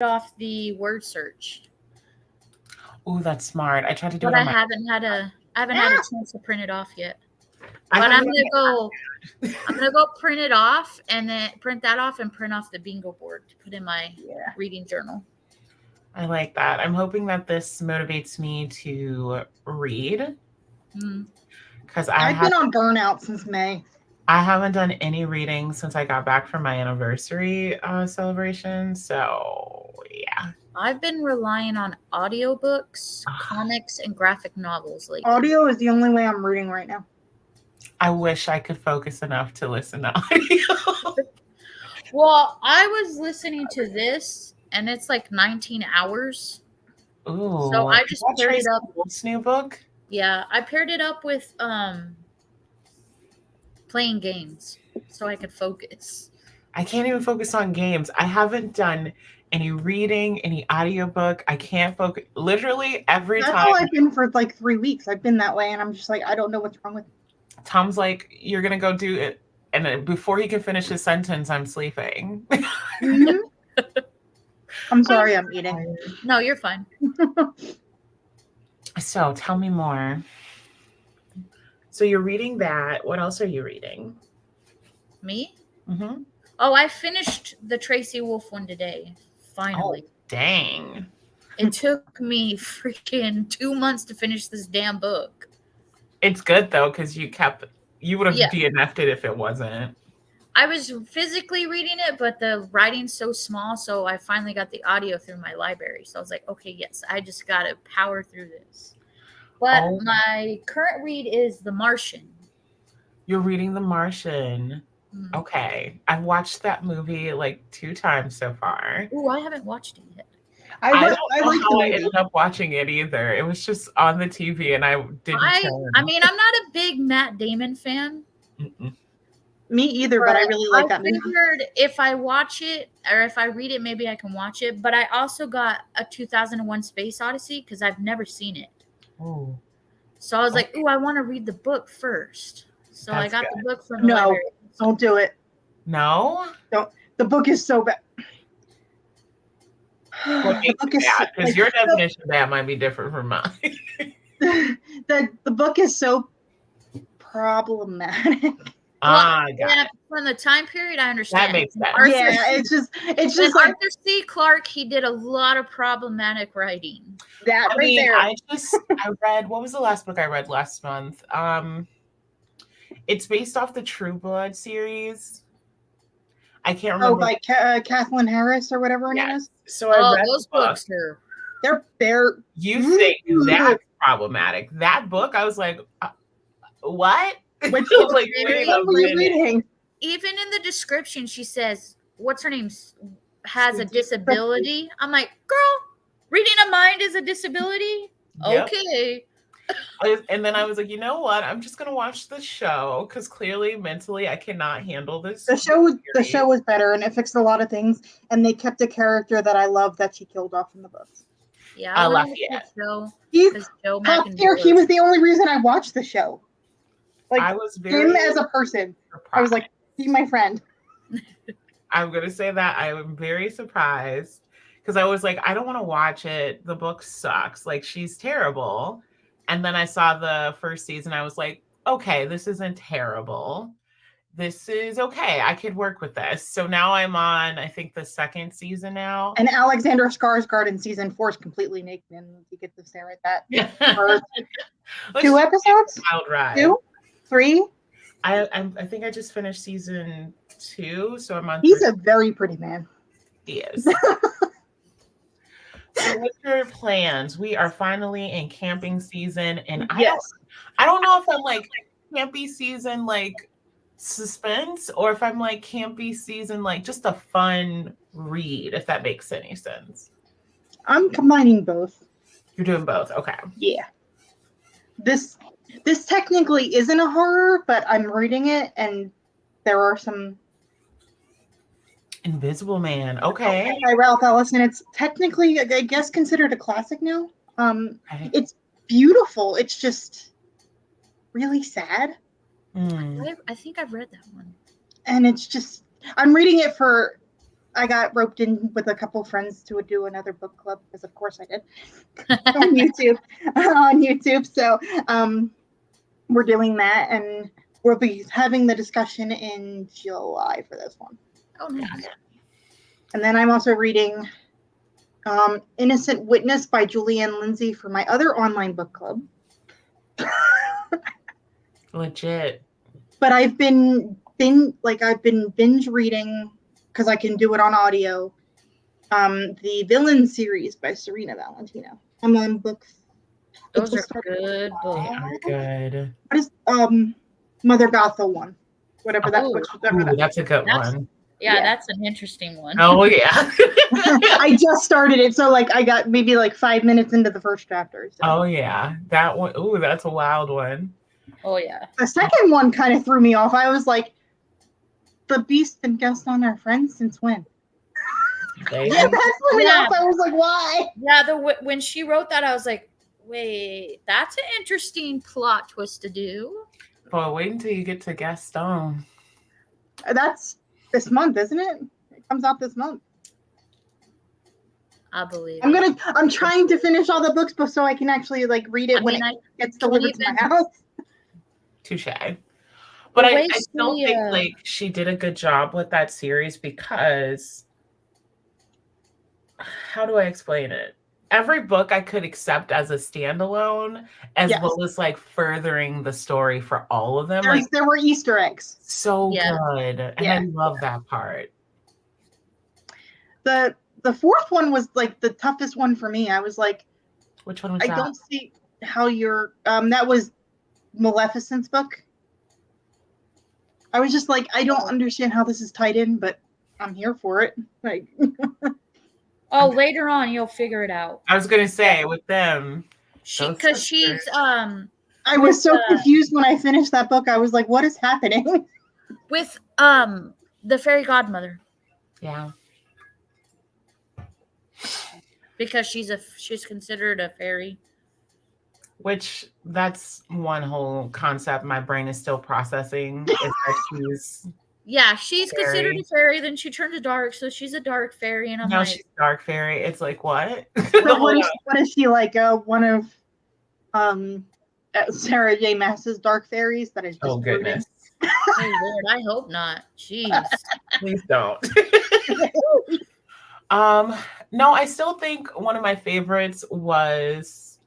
off the word search. Ooh, that's smart. I tried to do But it on my. I haven't had a chance to print it off yet. I But haven't. I'm gonna go print it off and then print that off and print off the bingo board to put in my reading journal. I like that. I'm hoping that this motivates me to read. Because I've been on burnout since May. I haven't done any reading since I got back from my anniversary celebration. So, yeah. I've been relying on audiobooks, comics, and graphic novels lately. Audio is the only way I'm reading right now. I wish I could focus enough to listen to audio. Well, I was listening to this, and it's like 19 hours. Ooh. So I just paired it up. This new book? Yeah, I paired it up with playing games so I could focus. I can't even focus on games. I haven't done any reading, any audiobook. I can't focus. Literally every time. That's how I've been for like 3 weeks. I've been that way, and I'm just like, I don't know what's wrong with me. Tom's like, you're going to go do it. And then before he can finish his sentence, I'm sleeping. Mm-hmm. I'm sorry, I'm eating. No, you're fine. So tell me more. So you're reading that. What else are you reading? Me? Mm-hmm. Oh, I finished the Tracy Wolf one today. Finally. Oh, dang. It took me freaking 2 months to finish this damn book. It's good though, because you would have DNF'd it if it wasn't. I was physically reading it, but the writing's so small, so I finally got the audio through my library. So I was like, okay, yes, I just got to power through this. But my current read is The Martian. You're reading The Martian. Mm-hmm. Okay. I've watched that movie like 2 times so far. Ooh, I haven't watched it yet. I don't know how I ended up watching it either. It was just on the TV and I didn't turn. I mean, I'm not a big Matt Damon fan. Mm-mm. Me either, but I really like that movie. I figured if I watch it or if I read it, maybe I can watch it. But I also got a 2001 Space Odyssey because I've never seen it. Oh. So I was like, ooh, I want to read the book first. So I got the book from the No, library. Don't do it. No? Don't. The book is so bad. What makes it bad? Because your definition of bad might be different from mine. The book is so problematic. From the time period, I understand. That makes sense. It's just like Arthur C. Clarke. He did a lot of problematic writing. That right there. I read. What was the last book I read last month? It's based off the True Blood series. I can't remember. Oh, by Kathleen Harris or whatever her name is. So I read those books are. They're. You think that's problematic? That book, I was like, what? Which book like, were you reading? Even in the description, she says, "What's her name? Has a disability." I'm like, girl, reading a mind is a disability. Yep. Okay. And then I was like, you know what? I'm just gonna watch the show because clearly mentally I cannot handle this. The show was better and it fixed a lot of things. And they kept a character that I love that she killed off in the books. Yeah, I love that show. He was the only reason I watched the show. Like I was him as a person. Surprised. I was like, he's my friend. I'm gonna say that I am very surprised because I was like, I don't want to watch it. The book sucks. Like she's terrible. And then I saw the first season. I was like, okay, this isn't terrible. This is okay. I could work with this. So now I'm on, I think, the second season now. And Alexander Skarsgård in season 4 is completely naked, and you get to stare at that. For 2 episodes? Wild ride. 2? 3? I think I just finished season 2, so I'm on. He's a very pretty man. He is. So what's your plans? We are finally in camping season, and I don't know if I'm like campy season like suspense or if I'm like campy season like just a fun read, if that makes any sense. I'm combining both. You're doing both, okay. Yeah. This technically isn't a horror, but I'm reading it and there are some Invisible Man. Okay. By Ralph Ellison. It's technically, I guess, considered a classic now. It's beautiful. It's just really sad. I think I've read that one. And it's just, I'm reading it for I got roped in with a couple friends to do another book club because, of course, I did on YouTube. So we're doing that, and we'll be having the discussion in July for this one. Oh, nice. And then I'm also reading Innocent Witness by Julianne Lindsay for my other online book club. Legit. But I've been binge reading because I can do it on audio. The Villain series by Serena Valentino. I'm on book. Those are good books. They are good. What is Mother Gothel one? Whatever that book. That's a good one. Yeah, that's an interesting one. Oh yeah. I just started it, so like I got maybe like 5 minutes into the first chapter. So. Oh yeah, that one. Ooh, that's a wild one. Oh yeah. The second one kind of threw me off. I was like, the Beast and Gaston are friends since when? That threw me off. I was like, why? Yeah, when she wrote that, I was like, wait, that's an interesting plot twist to do. Boy, wait until you get to Gaston. That's this month, isn't it? It comes out this month. I believe. I'm trying to finish all the books, so I can actually like read it when it gets delivered to my house. Touche. But I still think like she did a good job with that series because how do I explain it? Every book I could accept as a standalone, as well as like furthering the story for all of them. There were Easter eggs. So good. And I love that part. The fourth one was like the toughest one for me. I was like, which one was that? I don't see how you're that was Maleficent's book. I was just like, I don't understand how this is tied in, but I'm here for it. Like later on you'll figure it out. I was gonna say with them. Because she's I was so confused when I finished that book. I was like, what is happening? With the fairy godmother. Yeah. Because she's considered a fairy. Which that's one whole concept my brain is still processing. Is that she's fairy. Considered a fairy, then she turned to dark, so she's a dark fairy, and I'm like, she's dark fairy. It's like what? what is she like? One of Sarah J. Maas's dark fairies that is just oh goodness. Oh Lord, I hope not. Jeez. Please don't. No, I still think one of my favorites was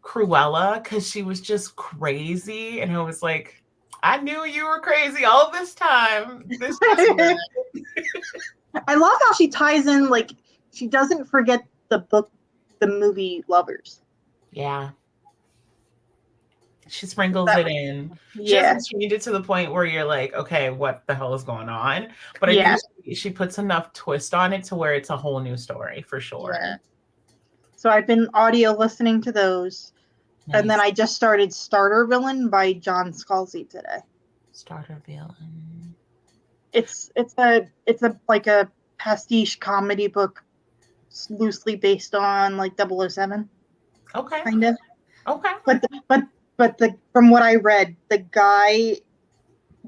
Cruella because she was just crazy, and I was like, I knew you were crazy all this time. I love how she ties in, like, she doesn't forget the movie Lovers. Yeah. She sprinkles it in. She doesn't change it to the point where you're like, okay, what the hell is going on? But I think she puts enough twist on it to where it's a whole new story for sure. Yeah. So I've been audio listening to those. Nice. And then I just started Starter Villain by John Scalzi today. Starter Villain. It's a like a pastiche comedy book loosely based on like 007. Okay. Kind of. Okay. But from what I read, the guy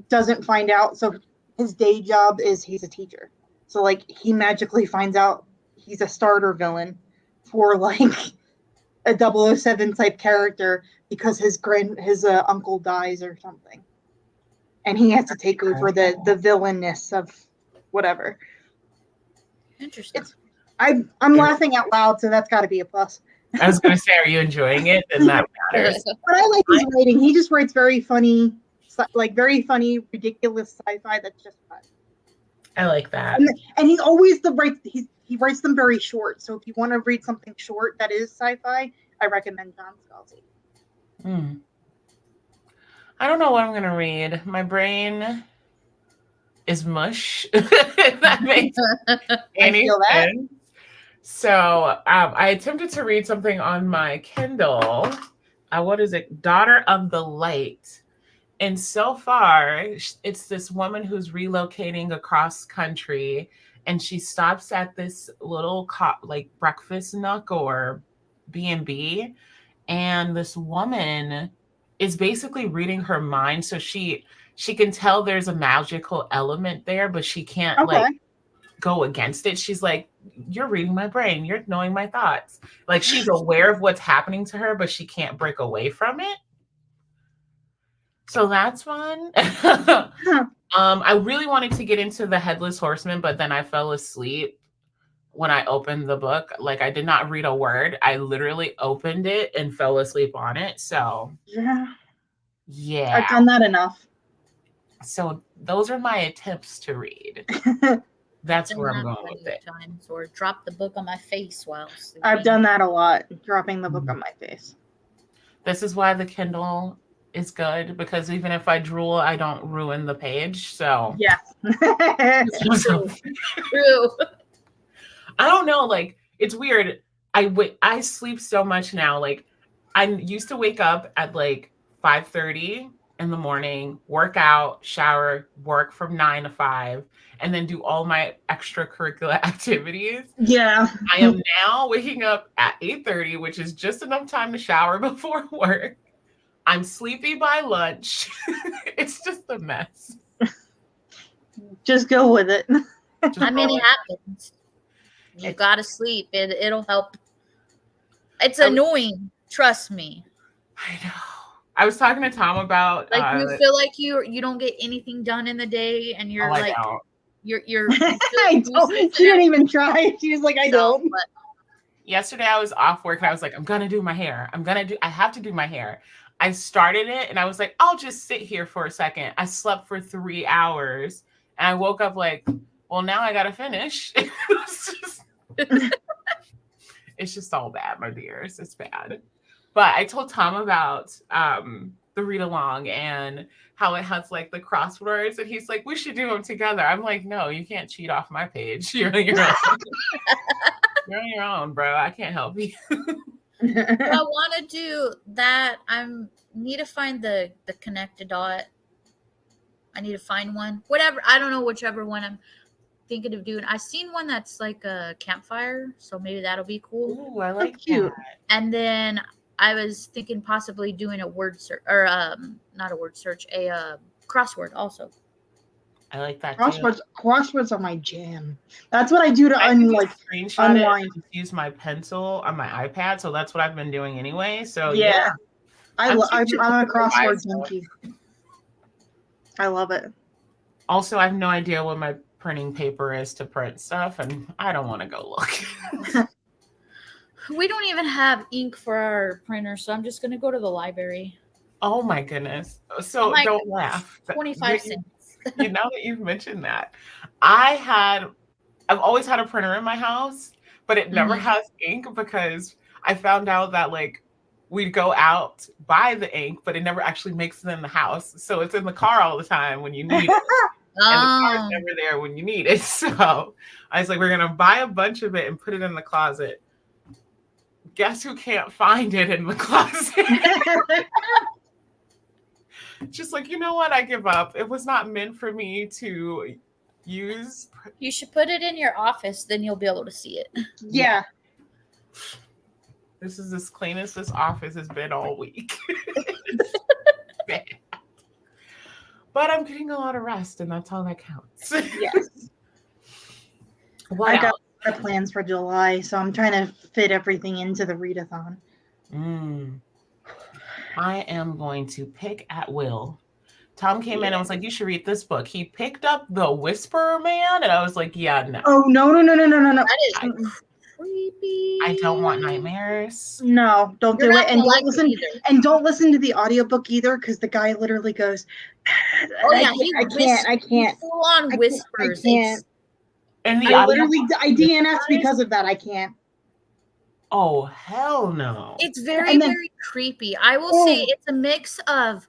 doesn't find out. So his day job is he's a teacher. So like he magically finds out he's a starter villain for like a 007 type character because his uncle dies or something, and he has to take over the villainness of whatever. Interesting. I'm laughing out loud, so that's got to be a plus. I was going to say, are you enjoying it? Then that matters. But I like his writing. He just writes very funny, ridiculous sci-fi that's just fun. I like that. And he always he writes them very short. So if you want to read something short that is sci-fi, I recommend John Scalzi. I don't know what I'm going to read. My brain is mush. That makes any sense. So I attempted to read something on my Kindle. What is it? Daughter of the Light. And so far, it's this woman who's relocating across country, and she stops at this little breakfast nook or B&B, and this woman is basically reading her mind. So she can tell there's a magical element there, but she can't go against it. She's like, you're reading my brain. You're knowing my thoughts. Like she's aware of what's happening to her, but she can't break away from it. So that's fun. I really wanted to get into the Headless Horseman, but then I fell asleep when I opened the book. Like I did not read a word. I literally opened it and fell asleep on it. So yeah. I've done that enough. So those are my attempts to read. That's where I'm going with it. Times, or drop the book on my face while sleeping. I've done that a lot, dropping the book on my face. This is why the Kindle is good, because even if I drool, I don't ruin the page. So yeah. True. I don't know. Like it's weird. I sleep so much now. Like I used to wake up at like 5:30 in the morning, work out, shower, work from 9 to 5, and then do all my extracurricular activities. Yeah. I am now waking up at 8:30, which is just enough time to shower before work. I'm sleepy by lunch. It's just a mess. Just go with it. I mean, it happens. You gotta sleep. It'll help. It's annoying. Trust me. I know. I was talking to Tom about like you feel like you don't get anything done in the day, and you're like you're I don't, she didn't even try. She was like, I don't. But yesterday I was off work and I was like, I'm gonna do my hair. I have to do my hair. I started it and I was like, I'll just sit here for a second. I slept for 3 hours and I woke up like, well, now I gotta finish. It's just all bad, my dears. It's bad. But I told Tom about the read along and how it has like the crosswords, and he's like, we should do them together. I'm like, no, you can't cheat off my page. You're on your own. You're on your own, bro. I can't help you. I want to do that. Need to find the connected dot. I need to find one. Whatever. I don't know whichever one I'm thinking of doing. I've seen one that's like a campfire, so maybe that'll be cool. Ooh, I like cute. that. And then I was thinking possibly doing a word search, or not a word search, a crossword also. I like that crosswords. Too. Crosswords are my jam. That's what I do to screenshot unwind. it and use my pencil on my iPad, so that's what I've been doing anyway. So yeah. I'm a crossword junkie. I love it. Also, I have no idea what my printing paper is to print stuff, and I don't want to go look. We don't even have ink for our printer, so I'm just going to go to the library. Oh my goodness. So like, don't laugh. 25 cents. You know that you've mentioned that. I've always had a printer in my house, but it never has ink because I found out that like we'd go out, buy the ink, but it never actually makes it in the house. So it's in the car all the time when you need it. And the car's never there when you need it. So I was like, we're going to buy a bunch of it and put it in the closet. Guess who can't find it in the closet? Just like, you know what? I give up. It was not meant for me to use. You should put it in your office. Then you'll be able to see it. Yeah. This is as clean as this office has been all week. But I'm getting a lot of rest, and that's all that counts. Yes. I got plans for July, so I'm trying to fit everything into the readathon. I am going to pick at will. Tom came in and was like, you should read this book. He picked up The Whisperer Man, and I was like, yeah, no. Oh, no. That is creepy. I don't want nightmares. No, don't do it. And don't listen to the audiobook either, because the guy literally goes, I can't. Full on whispers. I can't. And I DNS because of that. I can't. Oh, hell no. It's very creepy. I will say it's a mix of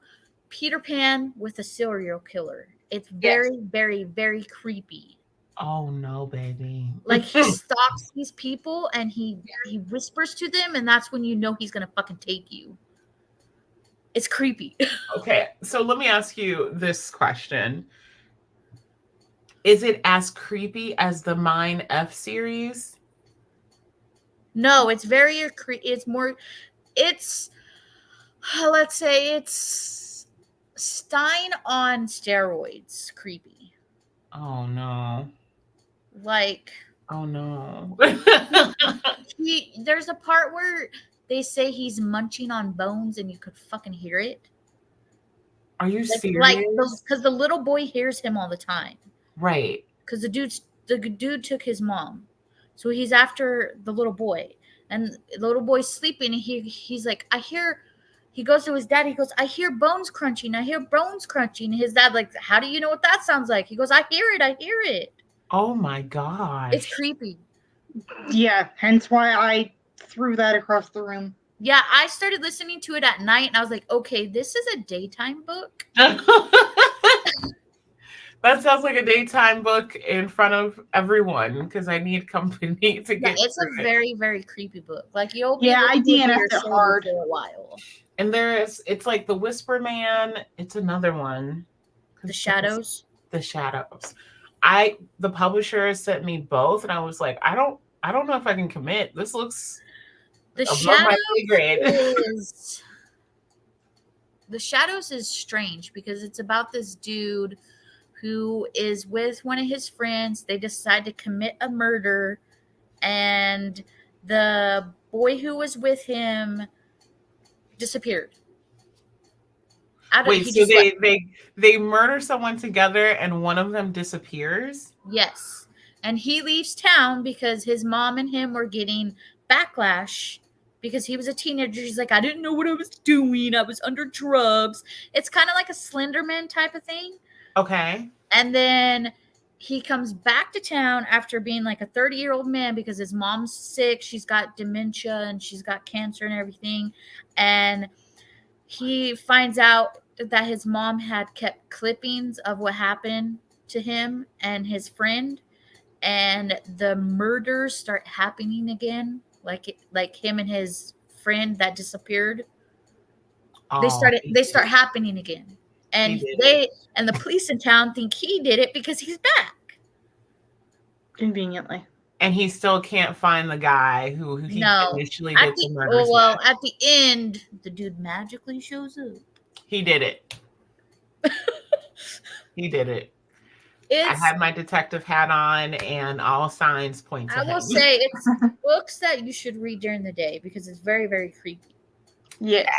Peter Pan with a serial killer. It's very, very, very creepy. Oh, no, baby. Like, he stalks these people and he whispers to them, and that's when you know he's going to fucking take you. It's creepy. Okay, so let me ask you this question. Is it as creepy as the Mine F series? No, it's very it's more, it's, let's say it's Stein on steroids creepy. Oh, no. Like, oh no. there's a part where they say he's munching on bones and you could fucking hear it. Are you Like, serious? because the little boy hears him all the time. Right. Because the dude took his mom, so he's after the little boy, and the little boy's sleeping, and he's like, I hear. He goes to his dad. He goes, I hear bones crunching. I hear bones crunching. And his dad like, how do you know what that sounds like? He goes, I hear it. I hear it. Oh my gosh. It's creepy. Yeah, hence why I threw that across the room. Yeah, I started listening to it at night, and I was like, okay, this is a daytime book. That sounds like a daytime book in front of everyone because I need company to get. It's a very, very creepy book. Like, you'll be I looking over DNF'd your it shoulder hard for a while. And it's like the Whisper Man. It's another one. The Shadows. The Shadows. The publisher sent me both, and I was like, I don't know if I can commit. This looks The above my pay grade. The Shadows is strange because it's about this dude who is with one of his friends. They decide to commit a murder, and the boy who was with him disappeared. Wait, so they murder someone together and one of them disappears? Yes. And he leaves town because his mom and him were getting backlash because he was a teenager. He's like, I didn't know what I was doing. I was under drugs. It's kind of like a Slenderman type of thing. Okay. And then he comes back to town after being like a 30-year-old man because his mom's sick. She's got dementia and she's got cancer and everything. And he finds out that his mom had kept clippings of what happened to him and his friend. And the murders start happening again. Like him and his friend that disappeared. They start happening again. And the police in town think he did it because he's back. Conveniently. And he still can't find the guy who he initially did the murders. Well, at the end, the dude magically shows up. He did it. He did it. I had my detective hat on and all signs point to him. I will say it's books that you should read during the day because it's very, very creepy. Yeah.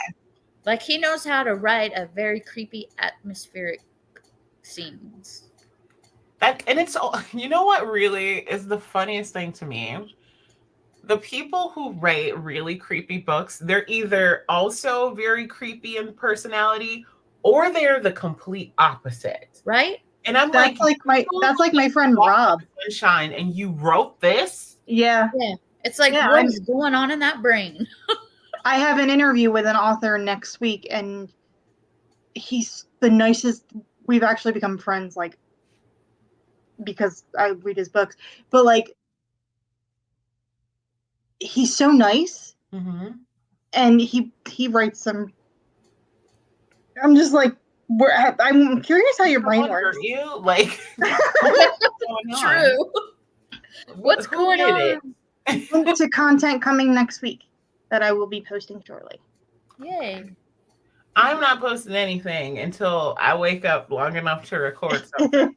Like, he knows how to write a very creepy atmospheric scenes. And it's, you know what really is the funniest thing to me? The people who write really creepy books, they're either also very creepy in personality or they're the complete opposite. Right? And I'm that's like my friend Rob. Sunshine, and you wrote this? Yeah. It's like, what's going on in that brain? I have an interview with an author next week, and he's the nicest. We've actually become friends, like, because I read his books. But, like, he's so nice. Mm-hmm. And he writes some. I'm just like, I'm curious how your brain works. You like True. What's going on? To content coming next week that I will be posting shortly. Yay. I'm not posting anything until I wake up long enough to record something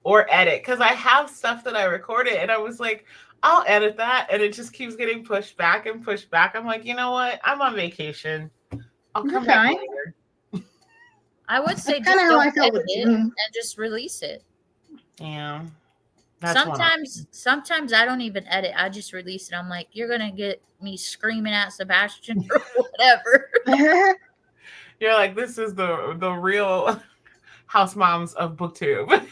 or edit, because I have stuff that I recorded and I was like, I'll edit that, and it just keeps getting pushed back and pushed back. I'm like, you know what? I'm on vacation. I'll come back later. I would say just don't edit it and just release it. Yeah. Sometimes I don't even edit. I just release it. I'm like, you're gonna get me screaming at Sebastian or whatever. You're like, this is the real house moms of BookTube.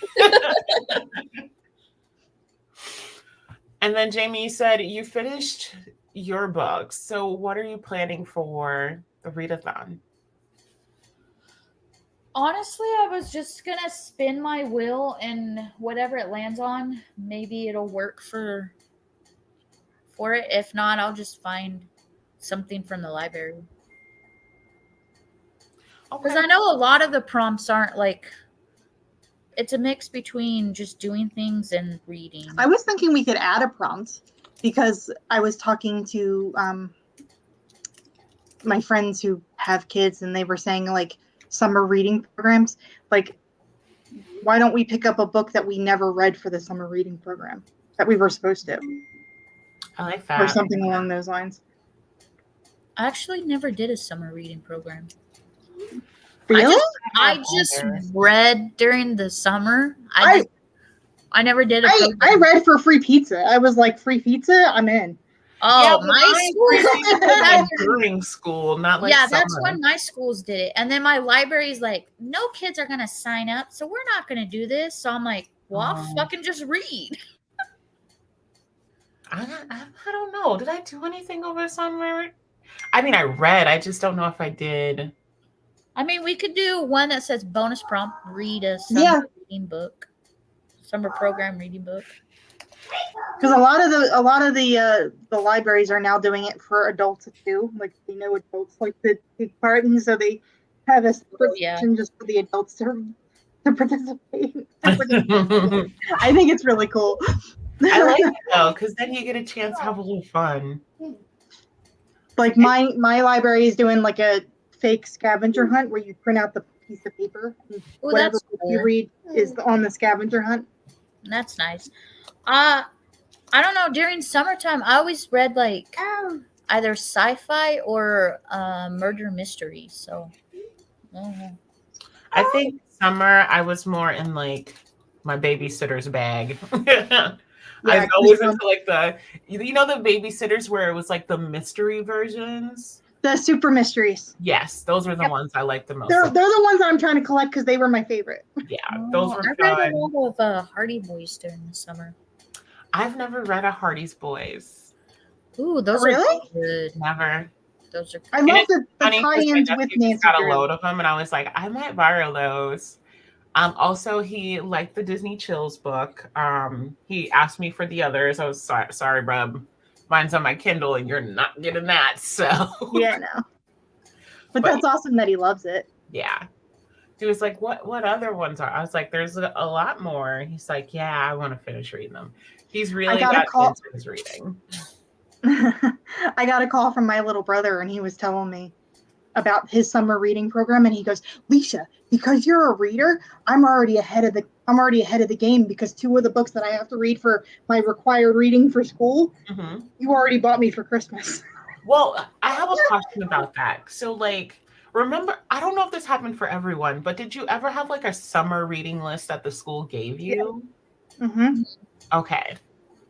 And then Jamie, you said you finished your books. So what are you planning for the Readathon? Honestly, I was just going to spin my wheel, and whatever it lands on, maybe it'll work for it. If not, I'll just find something from the library. Because I know a lot of the prompts aren't like, it's a mix between just doing things and reading. I was thinking we could add a prompt, because I was talking to my friends who have kids, and they were saying, like, summer reading programs, like, why don't we pick up a book that we never read for the summer reading program that we were supposed to? I like Or that. something along those lines. I actually never did a summer reading program. Really? I just read during the summer. I never did a program. I read for free pizza. I was like, free pizza? I'm in. Oh, my school. Like during school, not like yeah, summer. that's when my schools did it. And then my library's like, no kids are gonna sign up, so we're not gonna do this. So I'm like, well, I'll fucking just read. I don't know. Did I do anything over summer? I mean, I read. I just don't know if I did. I mean, we could do one that says bonus prompt, read a summer reading book, summer program reading book. Because a lot of the libraries are now doing it for adults too. Like they know adults like to take part, and so they have a section just for the adults to participate. I think it's really cool. I like it though, because then you get a chance to have a little fun. Like my library is doing like a fake scavenger hunt where you print out the piece of paper and whatever book you read is on the scavenger hunt. That's nice. I don't know. During summertime, I always read like either sci-fi or murder mystery. So I think summer I was more in like my babysitter's bag. I was always into like the the babysitters where it was like the mystery versions. The super mysteries. Yes, those were the ones I liked the most. They're the ones that I'm trying to collect because they were my favorite. Yeah, those were fun. I read a lot of Hardy Boys during the summer. I've never read a Hardy's Boys. Ooh, those really? are good. Never. Those are good. I love the tie-ins with Nancy. Got a load of them, and I was like, I might borrow those. Also, he liked the Disney Chills book. He asked me for the others. I was sorry, bub. Mine's on my Kindle, and you're not getting that. So yeah, no. But that's awesome that he loves it. Yeah. He was like, what other ones are? I was like, there's a lot more. He's like, yeah, I want to finish reading them. He's really got into his reading. I got a call from my little brother, and he was telling me about his summer reading program, and he goes, Leisha, because you're a reader, I'm already ahead of the game because 2 of the books that I have to read for my required reading for school, you already bought me for Christmas. Well, I have a question about that. So like, remember, I don't know if this happened for everyone, but did you ever have like a summer reading list that the school gave you? Yeah. Mm-hmm. Okay.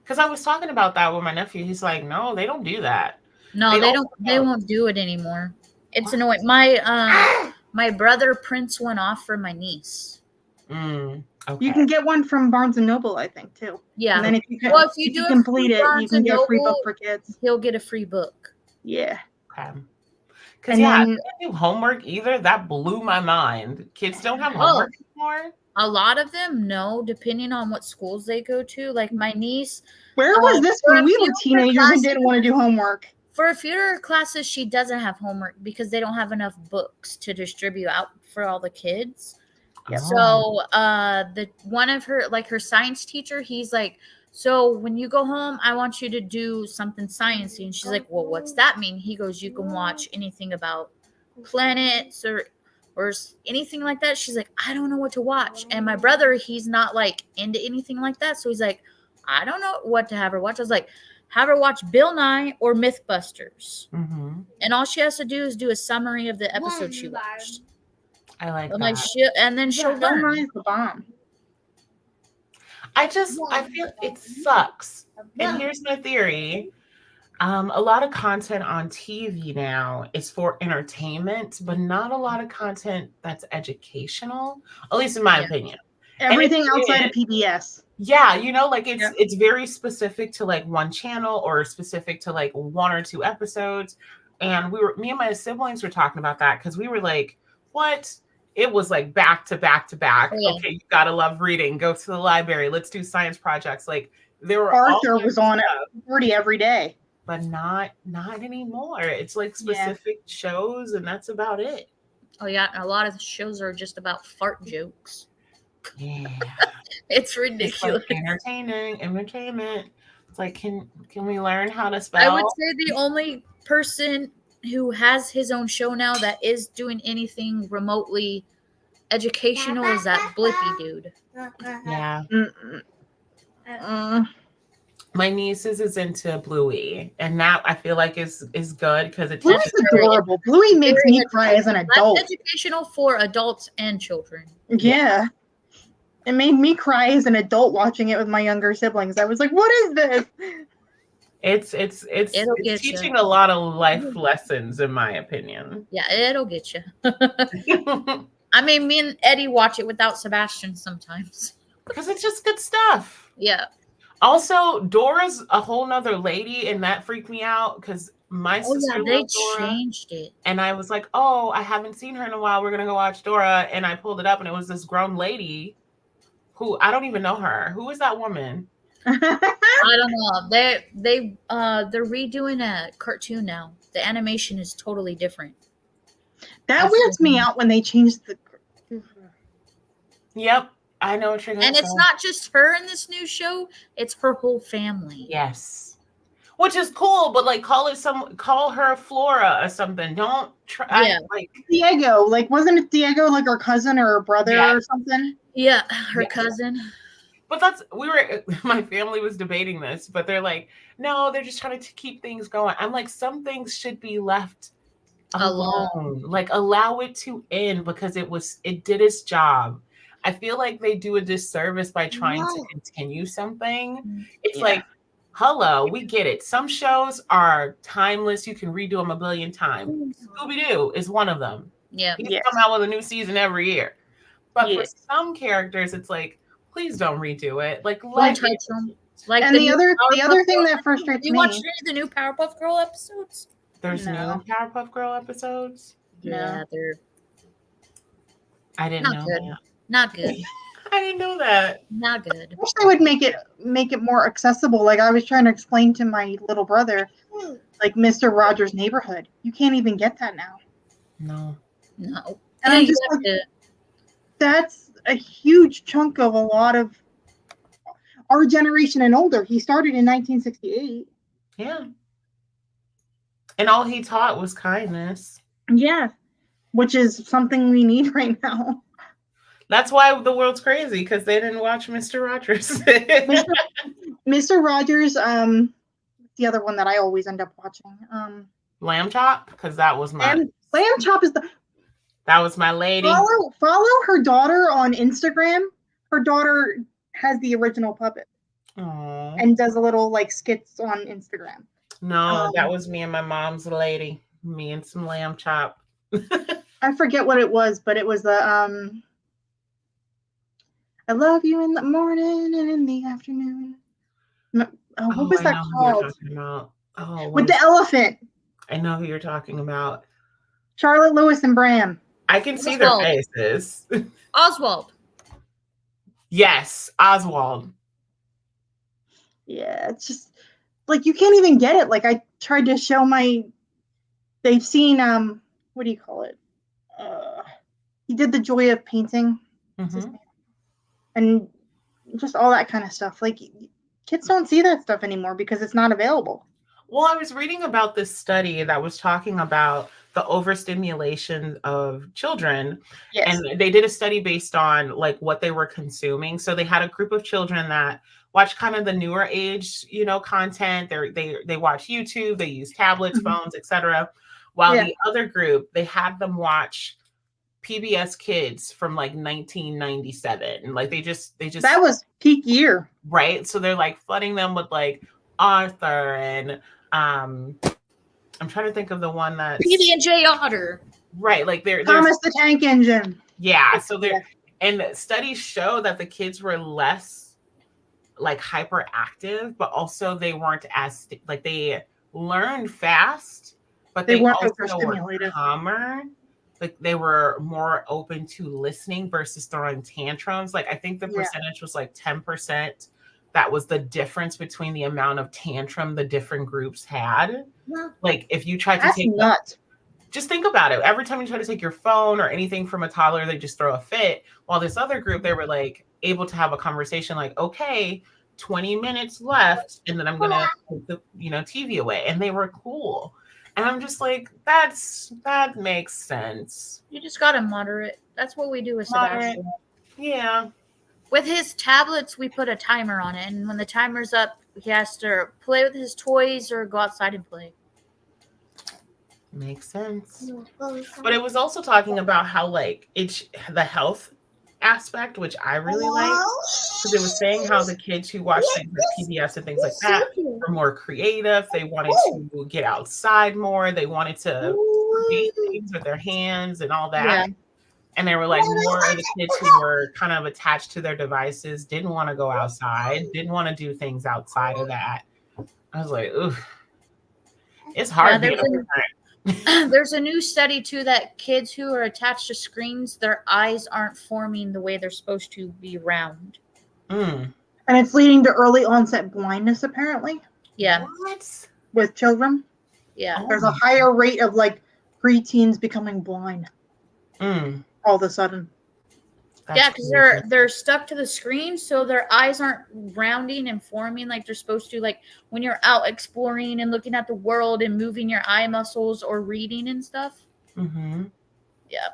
Because I was talking about that with my nephew. He's like, no, they don't do that. No, they don't. They won't do it anymore. It's annoying. My brother prints one off for my niece. Okay. You can get one from Barnes and Noble, I think, too. Yeah. And then if you complete it, you can get a free book for kids. He'll get a free book. Yeah. Okay. Because I didn't do homework either. That blew my mind. Kids don't have homework anymore. A lot of them, no, depending on what schools they go to. Like my niece. Where was this when we were teenagers and didn't want to do homework? For a few of her classes, she doesn't have homework because they don't have enough books to distribute out for all the kids. Yep. So the one of her, like her science teacher, he's like, so when you go home, I want you to do something sciencey. And she's like, well, what's that mean? He goes, you can watch anything about planets or anything like that. She's like, I don't know what to watch. And my brother, he's not like into anything like that. So he's like, I don't know what to have her watch. I was like, have her watch Bill Nye or Mythbusters. And all she has to do is do a summary of the episode she watched. I like that. Like she'll learn. Bill Nye's the bomb. I feel it sucks. And here's my theory. A lot of content on TV now is for entertainment, but not a lot of content that's educational, at least in my opinion. Everything outside of PBS. Yeah, like it's very specific to like one channel or specific to like 1 or 2 episodes. And me and my siblings were talking about that because we were like, what? It was like back to back to back. Yeah. Okay, you gotta love reading. Go to the library. Let's do science projects. Like there were Arthur was on it 40 every day. But not anymore. It's like specific shows, and that's about it. Oh yeah, a lot of the shows are just about fart jokes. Yeah, it's ridiculous. It's like entertainment. It's like, can we learn how to spell? I would say the only person who has his own show now that is doing anything remotely educational as that Blippy dude. Yeah. Mm-mm. My nieces is into Bluey, and that I feel like is good because it Bluey's teaches adorable. Bluey makes very me cry as an That's adult. educational for adults and children. Yeah. It made me cry as an adult watching it with my younger siblings. I was like, what is this? It's It'll get teaching you. a lot of life lessons, in my opinion. Yeah, it'll get you. I mean, me and Eddie watch it without Sebastian sometimes. Because it's just good stuff. Yeah. Also, Dora's a whole nother lady, and that freaked me out because my Oh sister yeah, they loved Dora. changed it. And I was like, oh, I haven't seen her in a while. We're gonna go watch Dora. And I pulled it up, and it was this grown lady who I don't even know her. Who is that woman? I don't know. They're redoing a cartoon now. The animation is totally different. That weirds me out when they changed the. Yep, I know what you're gonna And say. it's not just her in this new show; it's her whole family. Yes, which is cool, but like call her Flora or something. Don't try. Yeah. Like Diego, like wasn't it Diego like her cousin or her brother or something? Yeah, her Yes. cousin. But my family was debating this, but they're like, no, they're just trying to keep things going. I'm like, some things should be left alone. Like allow it to end because it did its job. I feel like they do a disservice by trying to continue something. It's like, hello, we get it. Some shows are timeless. You can redo them a billion times. Scooby-Doo is one of them. Yeah. You come out with a new season every year. But for some characters, it's like, please don't redo it. Like, Don't touch them. Like and the other thing that frustrates me. You watched any of the new Powerpuff Girl episodes? There's new Powerpuff Girl episodes? Yeah, they're. I didn't know that. Not good. I didn't know that. Not good. I wish they would make it more accessible. Like I was trying to explain to my little brother, like Mr. Rogers' Neighborhood. You can't even get that now. No. And I'm just like, that's a huge chunk of a lot of our generation and older. He started in 1968. Yeah. And all he taught was kindness. Yeah. Which is something we need right now. That's why the world's crazy, because they didn't watch Mr. Rogers. Mr. Rogers, the other one that I always end up watching. Lamb Chop, because that was my Lamb Chop is that was my lady. Follow her daughter on Instagram. Her daughter has the original puppet. Aww. And does a little like skits on Instagram. No, that was me and my mom's lady. Me and some Lamb Chop. I forget what it was, but it was the I love you in the morning and in the afternoon. What was that called? With the elephant. I know who you're talking about. Charlotte Lewis and Bram. I can see their faces. Oswald. Yes, Oswald. Yeah, it's just like you can't even get it. Like I tried to show they've seen what do you call it? He did the Joy of Painting. Mm-hmm. And just all that kind of stuff. Like kids don't see that stuff anymore because it's not available. Well, I was reading about this study that was talking about the overstimulation of children. Yes. And they did a study based on like what they were consuming. So they had a group of children that watch kind of the newer age, content. They watch YouTube, they use tablets, phones, etc. While the other group, they had them watch PBS Kids from like 1997. Like they just that was peak year, right? So they're like flooding them with like Arthur and I'm trying to think of the one that PB&J Otter, right? Like they're Thomas the Tank Engine. Yeah, so and studies show that the kids were less like hyperactive, but also they weren't as like they learned fast, but they weren't also overstimulated. were calmer. Like they were more open to listening versus throwing tantrums. Like I think the percentage was like 10%. That was the difference between the amount of tantrum the different groups had. Like if you tried to take nuts. Just think about it. Every time you try to take your phone or anything from a toddler, they just throw a fit. While this other group, they were like able to have a conversation like, okay, 20 minutes left, and then I'm gonna put the TV away. And they were cool. And I'm just like, that makes sense. You just gotta moderate. That's what we do with Moderate. Sebastian. Yeah. With his tablets, we put a timer on it, and when the timer's up, he has to play with his toys or go outside and play. Makes sense. But it was also talking about how like it's the health aspect, which I really like, because it was saying how the kids who watch things like PBS and things like that are more creative. They wanted to get outside more. They wanted to create things with their hands and all that. Yeah. And they were like, more of the kids who were kind of attached to their devices didn't want to go outside, didn't want to do things outside of that. I was like, ooh, it's hard being a parent. There's a new study too that kids who are attached to screens, their eyes aren't forming the way they're supposed to be round. Mm. And it's leading to early onset blindness, apparently. Yeah. What? With children. Yeah. Oh. There's a higher rate of like preteens becoming blind all of a sudden. Yeah, because they're stuck to the screen, so their eyes aren't rounding and forming like they're supposed to. Like when you're out exploring and looking at the world and moving your eye muscles or reading and stuff. Mm-hmm. Yeah.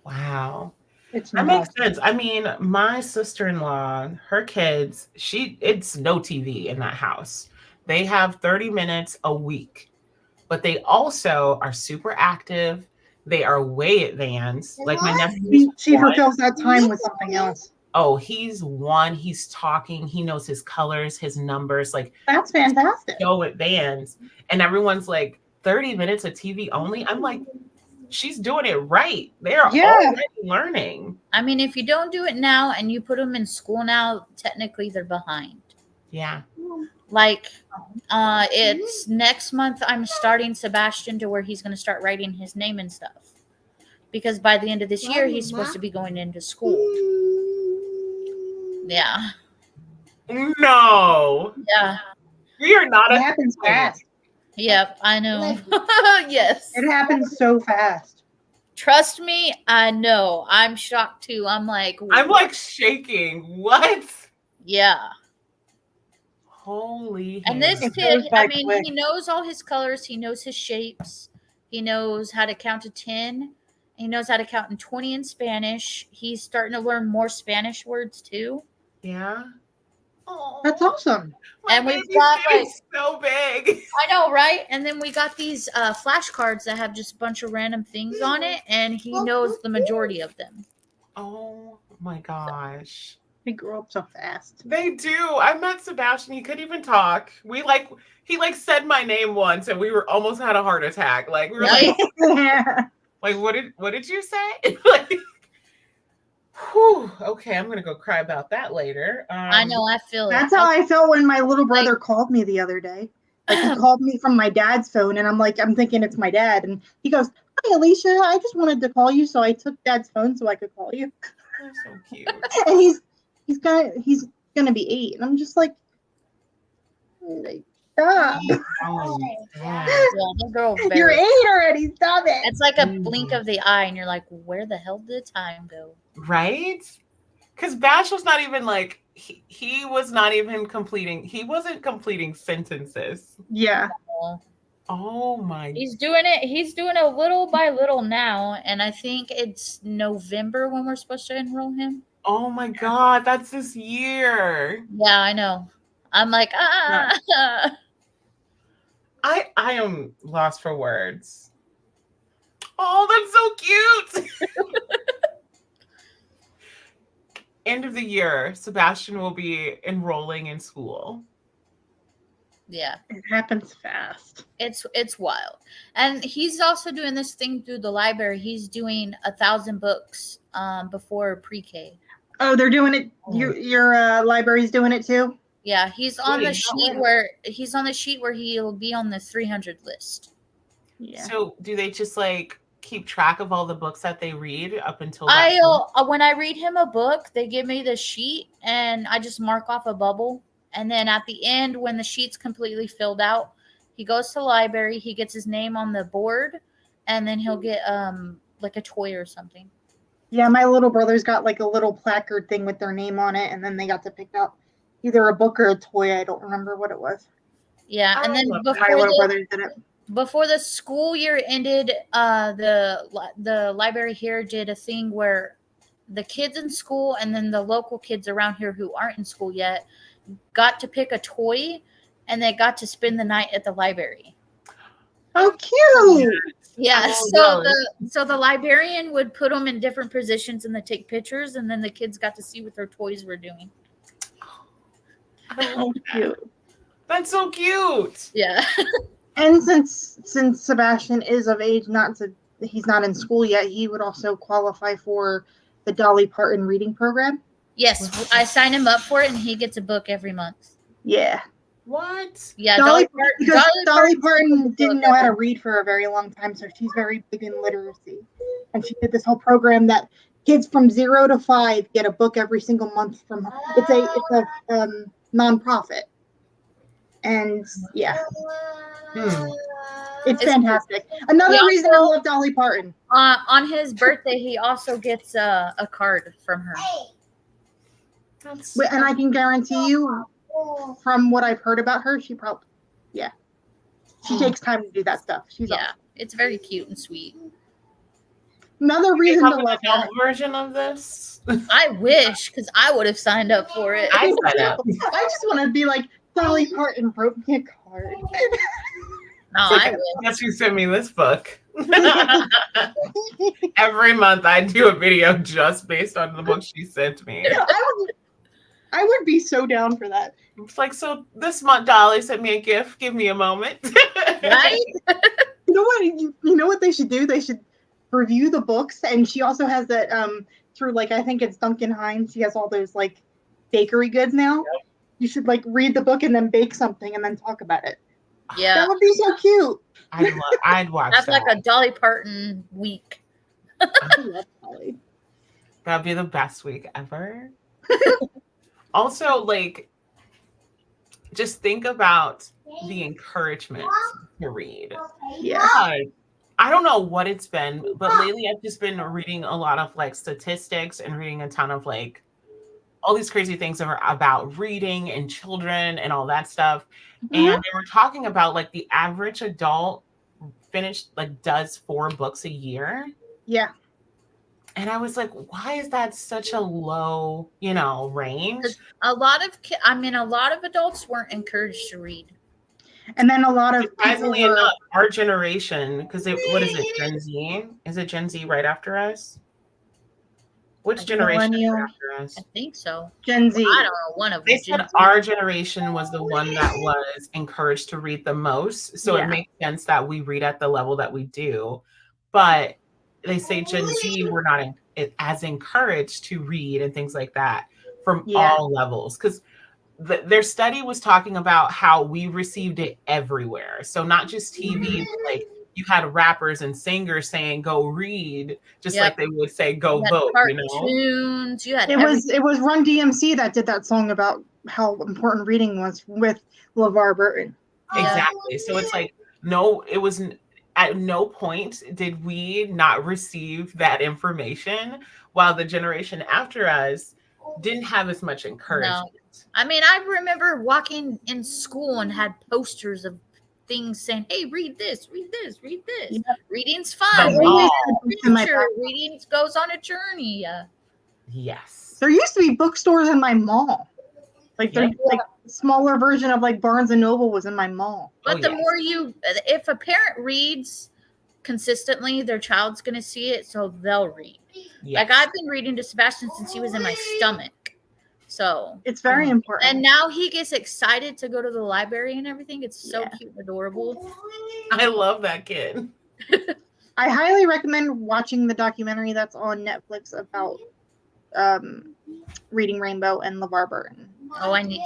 Wow. That makes sense. I mean, my sister-in-law, her kids, it's no TV in that house. They have 30 minutes a week, but they also are super active. They are way advanced. Like my nephew, she fulfills that time with something else. Oh, he's one. He's talking. He knows his colors, his numbers. Like that's fantastic. So advanced, and everyone's like 30 minutes of TV only. I'm like, she's doing it right. They're already learning. I mean, if you don't do it now and you put them in school now, technically they're behind. Yeah. Like, it's next month I'm starting Sebastian to where he's going to start writing his name and stuff. Because by the end of this year, he's supposed to be going into school. Yeah. No. Yeah. We are not. It happens fast. Yep, I know. Yes. It happens so fast. Trust me, I know. I'm shocked too. I'm like shaking. What? Yeah. Holy. And this kid, I mean, he knows all his colors. He knows his shapes. He knows how to count to 10. He knows how to count in 20 in Spanish. He's starting to learn more Spanish words too. Yeah. Oh, that's awesome. And we've got like so big. I know, right? And then we got these flashcards that have just a bunch of random things on it, and he knows the majority of them. Oh my gosh. They grow up so fast. They do. I met Sebastian. He couldn't even talk. He said my name once, and we were almost had a heart attack. Like we were like, yeah. Like what did you say? Like, whew, okay, I'm gonna go cry about that later. I know. I feel that's how I felt when my little brother called me the other day. Like he called me from my dad's phone, and I'm thinking it's my dad, and he goes, "Hi, Alicia. I just wanted to call you, so I took Dad's phone so I could call you." They're so cute. And he's gonna be 8, and I'm just like stop. Oh, yeah, the girl You're 8 already. Stop it. It's like a blink of the eye, and you're like, where the hell did time go? Right? Because Bash was not even like he was not even he wasn't completing sentences. Yeah. Oh my. He's doing it little by little now, and I think it's November when we're supposed to enroll him. Oh my God, that's this year. Yeah, I know. I'm like, I am lost for words. Oh, that's so cute. End of the year, Sebastian will be enrolling in school. Yeah. It happens fast. It's wild. And he's also doing this thing through the library. He's doing 1,000 books before pre-K. Oh, they're doing it. Your library's doing it too? Yeah, he's on the sheet where he'll be on the 300 list. Yeah. So do they just like keep track of all the books that they read up until when I read him a book, they give me the sheet and I just mark off a bubble. And then at the end, when the sheet's completely filled out, he goes to the library, he gets his name on the board, and then he'll get like a toy or something. Yeah, my little brother's got like a little placard thing with their name on it, and then they got to pick out either a book or a toy. I don't remember what it was. Yeah, and then my little brother did it. before the school year ended, the library here did a thing where the kids in school and then the local kids around here who aren't in school yet got to pick a toy, and they got to spend the night at the library. Oh, cute! Yeah, Oh, so the librarian would put them in different positions and they take pictures, and then the kids got to see what their toys were doing. I love that. Cute. That's so cute. Yeah. And since Sebastian is of age, he's not in school yet, he would also qualify for the Dolly Parton reading program. Yes, I sign him up for it, and he gets a book every month. Yeah. What? Yeah, Dolly Dolly Parton didn't know how to read for a very long time, so she's very big in literacy. And she did this whole program that kids from 0 to 5 get a book every single month from her. It's a nonprofit. And yeah. It's fantastic. Another reason I love Dolly Parton. On his birthday, he also gets a card from her. And I can guarantee you, from what I've heard about her, she takes time to do that stuff. She's awesome. It's very cute and sweet. Another reason to love an her. version of this. I wish, because I would have signed up for it. I signed up. I just want to be like, Dolly Parton wrote me a card. No, So I will. guess who sent me this book? Every month I do a video just based on the book she sent me. I would be so down for that. It's like, so this month Dolly sent me a gift. Give me a moment. Right? You know what? You know what they should do? They should review the books, and she also has that through, like, I think it's Duncan Hines. She has all those like bakery goods now. Yep. You should like read the book and then bake something and then talk about it. Yeah, that would be so cute. I'd watch That's that. like a Dolly Parton week. I love Dolly. That'd be the best week ever. Also, like, just think about the encouragement to read. Yeah. I don't know what it's been, but lately I've just been reading a lot of like statistics and reading a ton of like all these crazy things about reading and children and all that stuff. Mm-hmm. And they were talking about like the average adult does 4 books a year. Yeah. And I was like, why is that such a low, range? A lot of adults weren't encouraged to read. And then a lot of surprisingly enough, our generation, because what is it, Gen Z? Is it Gen Z right after us? Which generation is right after us? I think so. Gen Z. I don't know. One of them. They said our generation was the one that was encouraged to read the most. So it makes sense that we read at the level that we do. But they say Gen Z, we're not as encouraged to read and things like that from all levels. Because their study was talking about how we received it everywhere. So not just TV, but like you had rappers and singers saying go read, just like they would say go vote. Cartoons. You had it was Run DMC that did that song about how important reading was with LeVar Burton. Exactly. So it's like at no point did we not receive that information, while the generation after us didn't have as much encouragement. No. I mean, I remember walking in school and had posters of things saying, hey, read this, read this, read this. Yeah. Reading's fun. Reading goes on a journey. Yes. There used to be bookstores in my mall. Like smaller version of like Barnes and Noble was in my mall. But more if a parent reads consistently, their child's going to see it, so they'll read. Yes. Like I've been reading to Sebastian since he was in my stomach. So it's very important. And now he gets excited to go to the library and everything. It's so cute and adorable. I love that kid. I highly recommend watching the documentary that's on Netflix about Reading Rainbow and LeVar Burton. Oh, I need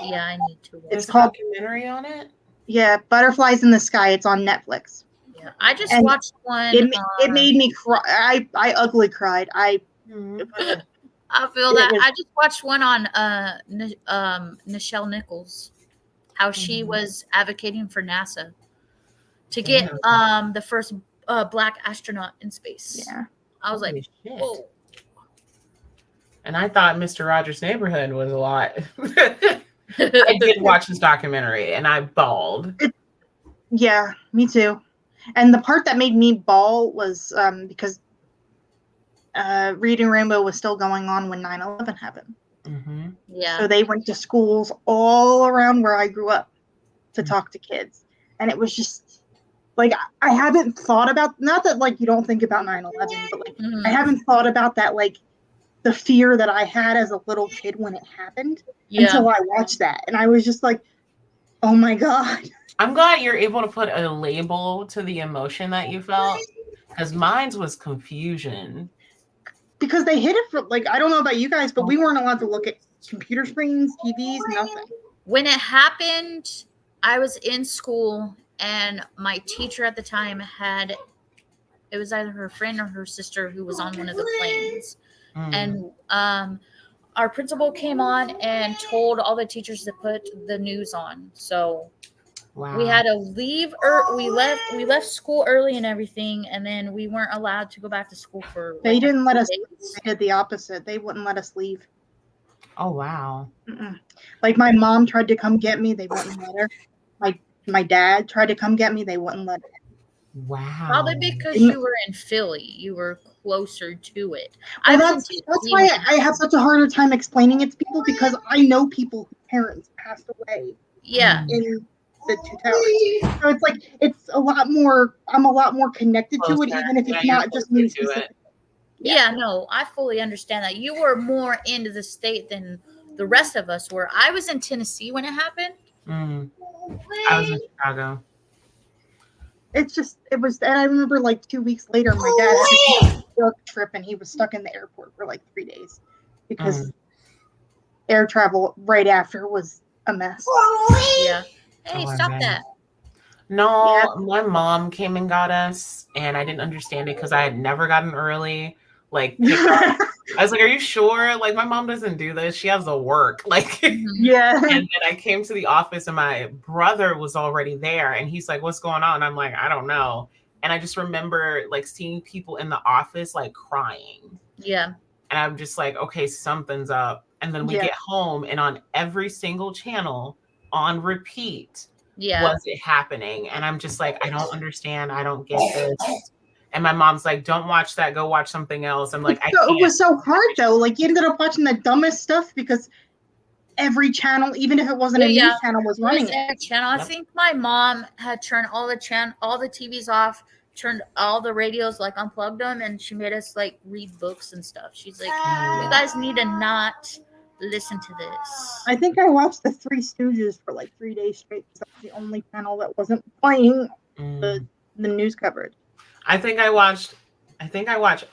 to. It's called documentary on it? Yeah, Butterflies in the Sky. It's on Netflix. Yeah, I just watched one. It made me cry. I ugly cried. I feel that. I just watched one on Nichelle Nichols, how she was advocating for NASA to get the first Black astronaut in space. Yeah, I was like, whoa. And I thought Mr. Rogers' Neighborhood was a lot. I did watch this documentary and I bawled. Yeah, me too. And the part that made me bawl was because Reading Rainbow was still going on when 9/11 happened. Mm-hmm. Yeah. So they went to schools all around where I grew up to talk to kids. And it was just like, I haven't thought about, not that like you don't think about 9/11, but like I haven't thought about that, like the fear that I had as a little kid when it happened until I watched that. And I was just like, oh my God. I'm glad you're able to put a label to the emotion that you felt, because mine was confusion. Because they hid it for, like, I don't know about you guys, but we weren't allowed to look at computer screens, TVs, nothing. When it happened, I was in school, and my teacher at the time had, it was either her friend or her sister who was on one of the planes. And our principal came on and told all the teachers to put the news on. So we had to leave, we left school early and everything, and then we weren't allowed to go back to school for like, they didn't let us. They did the opposite. They wouldn't let us leave. Oh wow. Like my mom tried to come get me, they wouldn't let her. My dad tried to come get me, they wouldn't let her. Wow. Probably because you were in Philly, you were closer to it. Well, that's why I have such a harder time explaining it to people, because I know people whose parents passed away. Yeah. In the Two Towers. So it's like, it's a lot more, I'm a lot more connected to it, even if it's not just me specifically. Yeah, no, I fully understand that. You were more into the state than the rest of us were. I was in Tennessee when it happened. I was in Chicago. It's just, it was, and I remember like 2 weeks later, my dad had to take a work trip and he was stuck in the airport for like 3 days because air travel right after was a mess. Yeah. Hey, stop that. No, my mom came and got us, and I didn't understand it because I had never gotten early. Like, I was like, "Are you sure?" Like, my mom doesn't do this; she has to work. Like, yeah. And then I came to the office, and my brother was already there, and he's like, "What's going on?" I'm like, "I don't know." And I just remember like seeing people in the office like crying. Yeah. And I'm just like, okay, something's up. And then we get home, and on every single channel on repeat was it happening. And I'm just like, I don't understand. I don't get this. And my mom's like, don't watch that. Go watch something else. I'm like, it was so hard though. Like, you ended up watching the dumbest stuff because every channel, even if it wasn't a news channel, was running it. Channel. I think my mom had turned all the TVs off, turned all the radios, like unplugged them, and she made us like read books and stuff. She's like, you guys need to not listen to this. I think I watched the Three Stooges for like 3 days straight. That's the only channel that wasn't playing the news coverage. I think I watched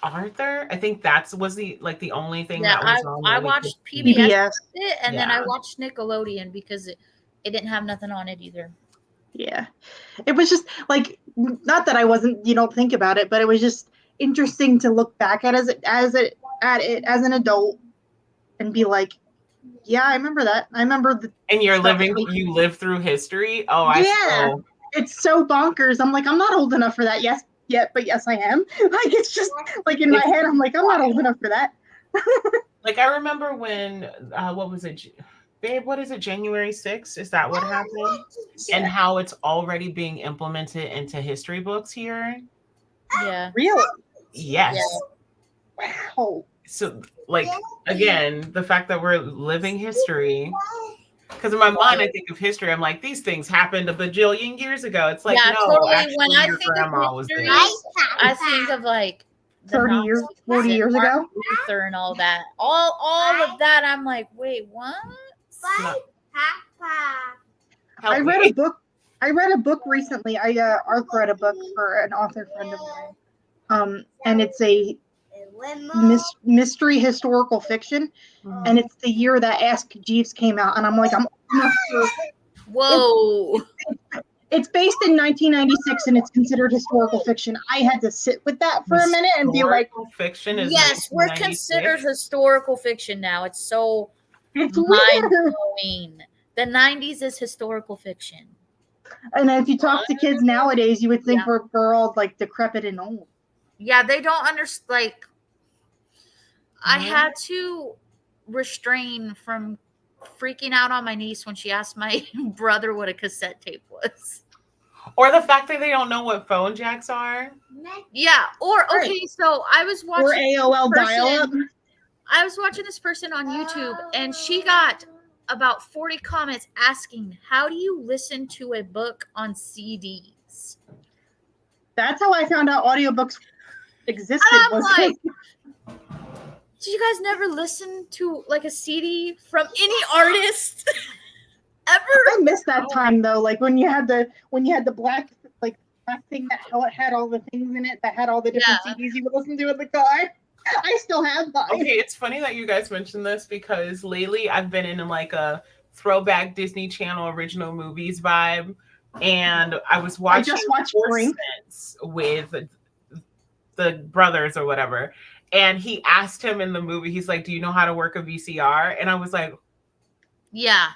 Arthur. I think was the only thing that was on. I watched PBS and then I watched Nickelodeon because it didn't have nothing on it either. Yeah. It was just like, not that I wasn't, you don't think about it, but it was just interesting to look back at it as an adult and be like, yeah, I remember that. I remember the. And you live through history. Oh, it's so bonkers. I'm like, I'm not old enough for that yet, but yes, I am. Like, it's just like in my head, I'm like, I'm not old enough for that. Like, I remember when, what was it? Babe, what is it? January 6th? Is that what happened? Yeah. And how it's already being implemented into history books here. Yeah. Really? Yes. Yeah. Wow. So, like, again, the fact that we're living history, because in my mind, I think of history, I'm like, these things happened a bajillion years ago. It's like, no, totally. actually, when I your think grandma of history, was there. I think of like 30 years, 40 years ago. Luther and all that. All of that, I'm like, wait, what? I read a book recently. Arthur read a book for an author friend of mine. And it's a mystery historical fiction, and it's the year that Ask Jeeves came out, and I'm like, I'm enough for. Whoa. It's based in 1996, and it's considered historical fiction. I had to sit with that for a minute and be like, fiction is yes, we're considered historical fiction now. It's so it's mind-blowing. The 90s is historical fiction. And if you talk to kids nowadays, you would think we're all like decrepit and old. Yeah, they don't understand. Like, I had to restrain from freaking out on my niece when she asked my brother what a cassette tape was. Or the fact that they don't know what phone jacks are. Yeah. Or okay, Right. so I was Or watching AOL dial-up. I was watching this person on YouTube, and she got about 40 comments asking, "How do you listen to a book on CDs?" That's how I found out audiobooks existed. And I'm Was like, did you guys never listen to like a CD from any artist ever? I missed that time though. Like when you had the black thing that had all the things in it that had all the different CDs you would listen to in the car. I still have mine. Okay, it's funny that you guys mentioned this because lately I've been in like a throwback Disney Channel original movies vibe, and I was watching I just watched Brink with the brothers or whatever, and he asked him in the movie, he's like, "Do you know how to work a VCR?" And I was like, Yeah.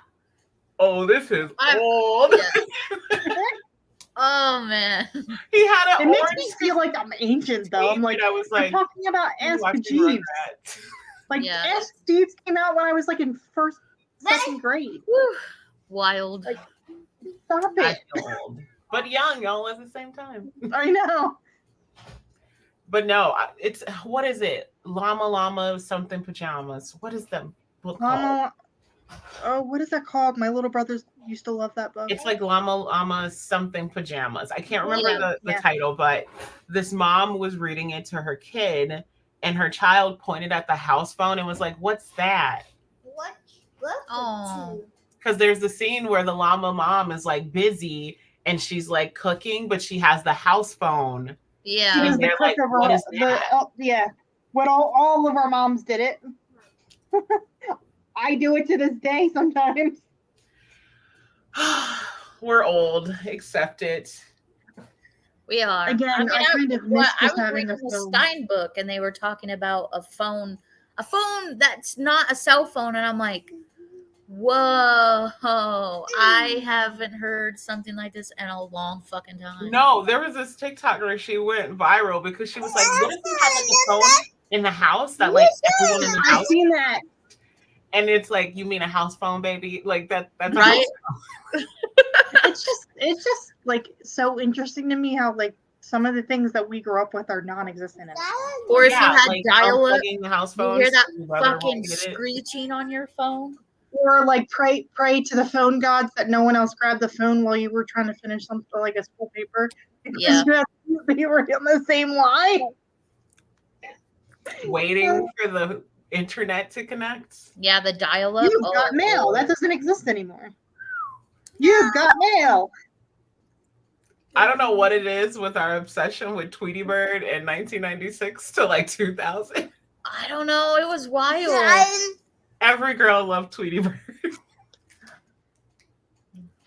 "Oh, this is old." Yeah. Oh man, he had It makes me feel like I'm ancient though. I'm like, I was like, I'm talking about Ask Jeeves. Like Ask Jeeves came out when I was like in second grade. Whew. Wild. Like, stop it. Old, but young, y'all at the same time. I know. But no, it's what is it? Llama something pajamas. What is the book called? Oh, what is that called? My little brothers used to love that book. It's like Llama something pajamas. I can't remember the title, but this mom was reading it to her kid, and her child pointed at the house phone and was like, "What's that?" What? Oh. Because there's the scene where the llama mom is like busy and she's like cooking, but she has the house phone. Yeah. She was the like, what is that? When all of our moms did it. I do it to this day sometimes. We're old. Accept it. We are. Again, I kind of miss I just was having reading a the phone. Stein book, and they were talking about a phone that's not a cell phone, and I'm like, whoa, I haven't heard something like this in a long fucking time. No, there was this TikToker. She went viral because she was like, "What if we had like a phone in the house that like everyone in the house?" I've seen that. And it's like, you mean a house phone, baby? Like that's right. It's just like so interesting to me how like some of the things that we grew up with are non-existent. Or if you had like dial-up, the house phone, you hear that fucking screeching on your phone. Or like pray to the phone gods that no one else grabbed the phone while you were trying to finish something like a school paper. Because you were in the same line. Waiting for the internet to connect. Yeah, the dial-up. You've got mail. That doesn't exist anymore. You've got mail. I don't know what it is with our obsession with Tweety Bird in 1996 to like 2000. I don't know. It was wild. Every girl loved Tweety Bird.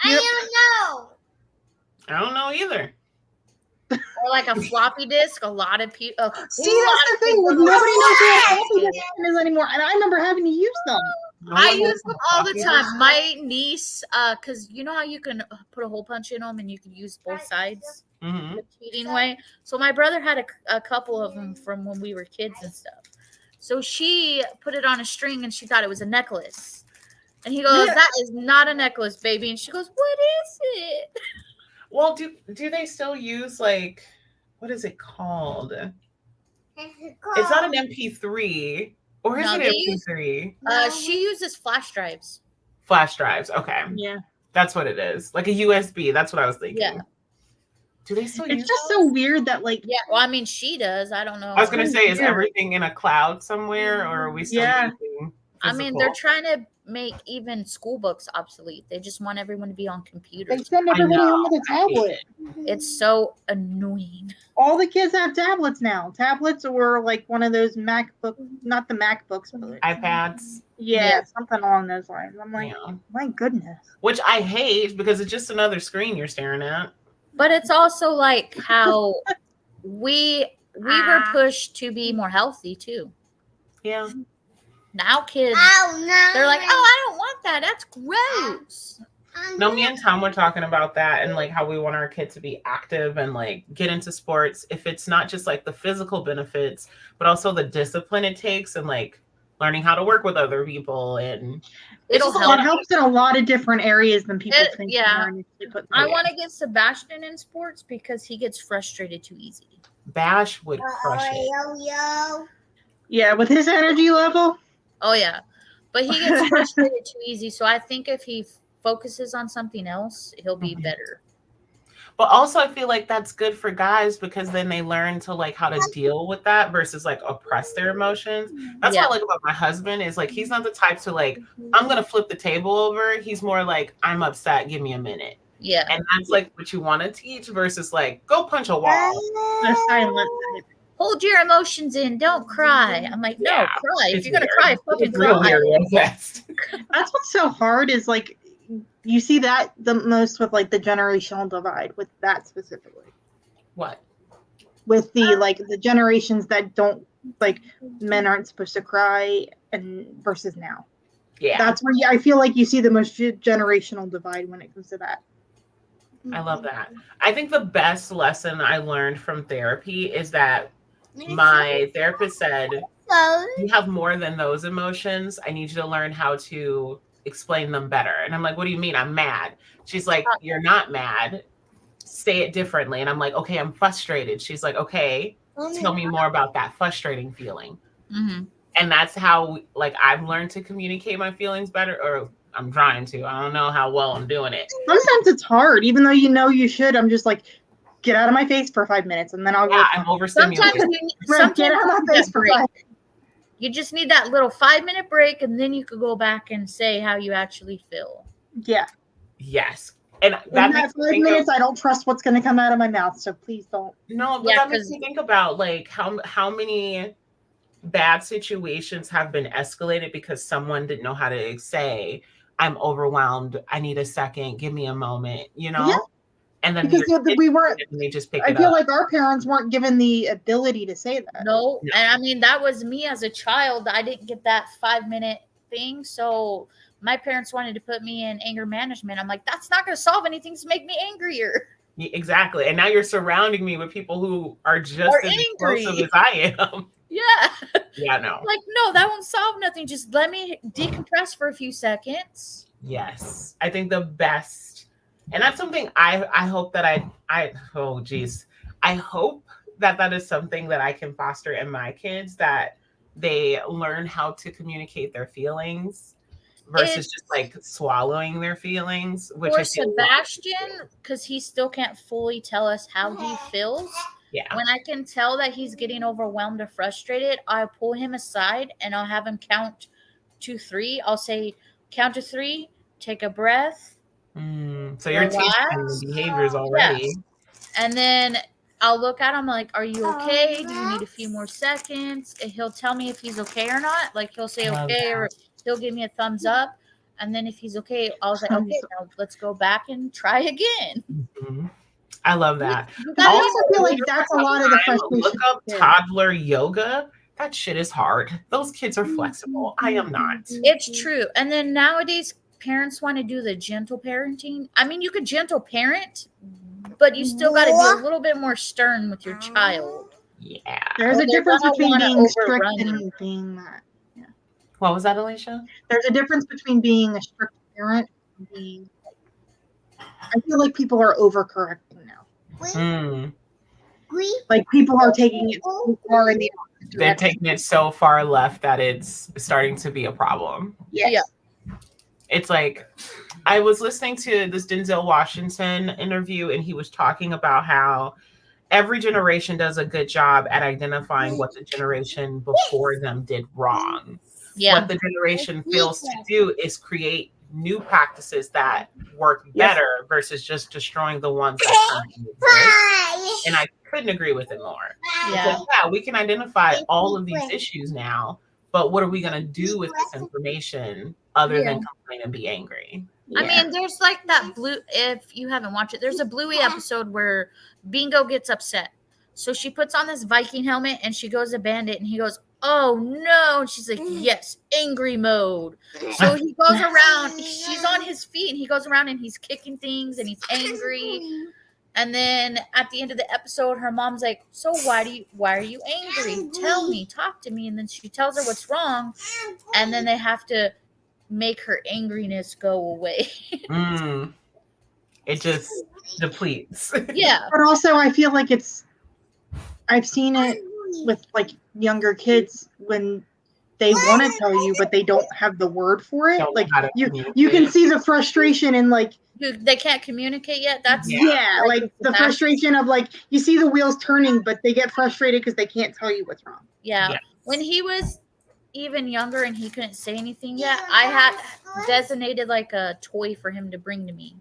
I I don't know either. Or like a floppy disk. A lot of people. See, that's the thing. Nobody knows what a floppy disk is anymore, and I remember having to use them. I use them all the time. My niece, because you know how you can put a hole punch in them and you can use both sides the cheating way. So my brother had a couple of them from when we were kids and stuff. So she put it on a string and she thought it was a necklace. And he goes, "That is not a necklace, baby." And she goes, "What is it?" Well, do they still use like, what is it called? It's not an MP3. Or is it MP3? She uses flash drives. Flash drives. Okay. Yeah. That's what it is. Like a USB. That's what I was thinking. Yeah. Do they still use It's just so weird that like. Yeah. Well, I mean, she does. I don't know. I was going to say, is everything in a cloud somewhere or are we still using physical? I mean, they're trying to make even school books obsolete. They just want everyone to be on computers. They send everybody home with a tablet. It's so annoying. All the kids have tablets now. Tablets or like one of those MacBook, not the MacBooks, but iPads. Yeah, something along those lines. I'm like, my goodness. Which I hate because it's just another screen you're staring at. But it's also like how we were pushed to be more healthy too. Yeah. Now kids, they're like, "Oh, I don't want that. That's gross." No, me and Tom were talking about that and like how we want our kids to be active and like get into sports. If it's not just like the physical benefits, but also the discipline it takes and like learning how to work with other people, and It'll It helps in a lot of different areas than people think. Yeah. I Yeah. want to get Sebastian in sports because he gets frustrated too easy. Bash would crush it. Yeah, with his energy level. Oh yeah, but he gets frustrated too easy. So I think if he focuses on something else, he'll be better. But also, I feel like that's good for guys because then they learn to like how to deal with that versus like oppress their emotions. That's what I like about my husband is like he's not the type to like I'm gonna flip the table over. He's more like I'm upset. Give me a minute. Yeah, and that's like what you want to teach versus like go punch a wall. Hold your emotions in. Don't cry. I'm like, no, cry. If you're gonna cry, fucking cry. That's what's so hard is like you see that the most with like the generational divide with that specifically. What? With the like the generations that don't like men aren't supposed to cry and versus now. Yeah. That's where I feel like you see the most generational divide when it comes to that. I love that. I think the best lesson I learned from therapy is that my therapist said, you have more than those emotions. I need you to learn how to explain them better. And I'm like, what do you mean? I'm mad. She's like, you're not mad. Say it differently. And I'm like, okay, I'm frustrated. She's like, okay, tell me more about that frustrating feeling. Mm-hmm. And that's how like I've learned to communicate my feelings better, or I'm trying to. I don't know how well I'm doing it. Sometimes it's hard, even though you know you should. I'm just like, get out of my face for 5 minutes, and then I'll go. I'm overstimulated. Sometimes get out of my face for 5 minutes. You just need that little 5-minute break, and then you could go back and say how you actually feel. Yeah. Yes. And that 5 minutes, I don't trust what's going to come out of my mouth, so please don't. No, but that makes me think about like how many bad situations have been escalated because someone didn't know how to say, I'm overwhelmed. I need a second. Give me a moment, you know? Yeah. And then because we weren't, they just pick I feel like our parents weren't given the ability to say that. No. And I mean, that was me as a child. I didn't get that 5-minute thing. So my parents wanted to put me in anger management. I'm like, that's not going to solve anything to make me angrier. Exactly. And now you're surrounding me with people who are just as explosive as I am. Yeah. Yeah, no. Like, no, that won't solve nothing. Just let me decompress for a few seconds. Yes. I think the best, and that's something I hope that I hope that is something that I can foster in my kids, that they learn how to communicate their feelings versus just like swallowing their feelings. Which for Sebastian, because he still can't fully tell us how he feels. Yeah. When I can tell that he's getting overwhelmed or frustrated, I'll pull him aside and I'll have him count to 3. I'll say, count to 3, take a breath. So you're teaching the behaviors already. Yes. And then I'll look at him like, are you okay? Do you need a few more seconds? And he'll tell me if he's okay or not. Like he'll say okay, or he'll give me a thumbs up. And then if he's okay, I'll say, okay, now let's go back and try again. Mm-hmm. I love that. I also feel like that's a lot of the frustration. Look up toddler yoga. That shit is hard. Those kids are flexible. I am not. It's true. And then nowadays, parents want to do the gentle parenting. I mean, you could gentle parent, but you still got to be a little bit more stern with your child. Yeah. There's a difference between being strict and being that. Yeah. What was that, Alicia? There's a difference between being a strict parent and being. I feel like people are overcorrecting now. Like people are taking it so far in the opposite direction. They're taking it so far left that it's starting to be a problem. Yes. Yeah. It's like I was listening to this Denzel Washington interview, and he was talking about how every generation does a good job at identifying what the generation before them did wrong. Yeah. What the generation fails to do is create new practices that work better versus just destroying the ones that currently exist. And I couldn't agree with it more. Yeah. Yeah, we can identify all of these issues now, but what are we going to do with this information other than complain and be angry? I mean, there's like that if you haven't watched it, there's a Bluey episode where Bingo gets upset. So she puts on this Viking helmet and she goes to Bandit and he goes, oh no. And she's like, yes, angry mode. So he goes around, she's on his feet and he goes around and he's kicking things and he's angry. And then at the end of the episode, her mom's like, "So why are you angry? Tell me, talk to me." And then she tells her what's wrong, and then they have to make her angriness go away. It just depletes. Yeah. But also, I feel like I've seen it with like younger kids when they want to tell you, but they don't have the word for it. Don't Like know how to you can see the frustration in like They can't communicate yet. That's like the frustration of like you see the wheels turning, but they get frustrated because they can't tell you what's wrong. Yeah. Yes. When he was even younger and he couldn't say anything yet, I had designated like a toy for him to bring to me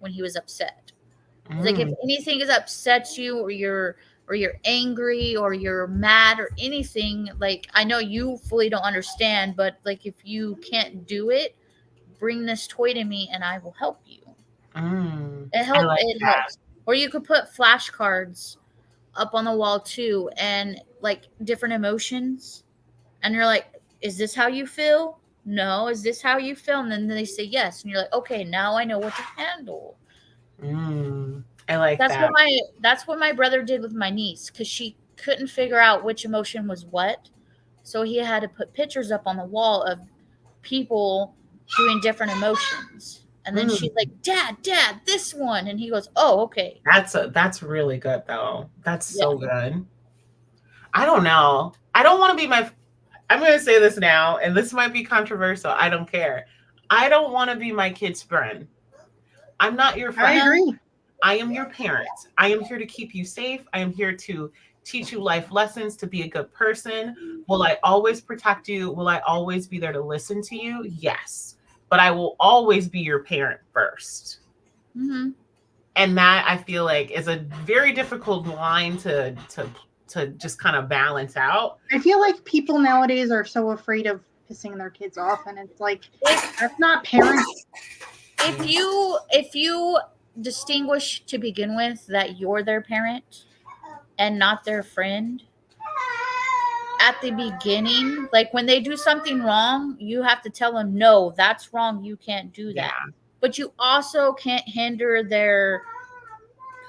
when he was upset. Like if anything has upset you, or you're angry, or you're mad, or anything, like I know you fully don't understand, but like if you can't do it, bring this toy to me and I will help you. It helps. Or you could put flashcards up on the wall too, and like different emotions, and you're like, is this how you feel? No. Is this how you feel? And then they say yes, and you're like, okay, now I know what to handle. I like that's that. That's what my brother did with my niece, because she couldn't figure out which emotion was what, so he had to put pictures up on the wall of people doing different emotions. And then she's like, dad, this one. And he goes, oh, okay. That's really good though. That's so good. I don't know. I don't want to be I'm going to say this now, and this might be controversial. I don't care. I don't want to be my kid's friend. I'm not your friend. I agree. I am your parent. I am here to keep you safe. I am here to teach you life lessons, to be a good person. Will I always protect you? Will I always be there to listen to you? Yes. But I will always be your parent first. And that, I feel like, is a very difficult line to just kind of balance out. I feel like people nowadays are so afraid of pissing their kids off, and it's like, that's not parenting. If you distinguish to begin with that you're their parent and not their friend at the beginning, like when they do something wrong, you have to tell them, no, that's wrong, you can't do that. But you also can't hinder their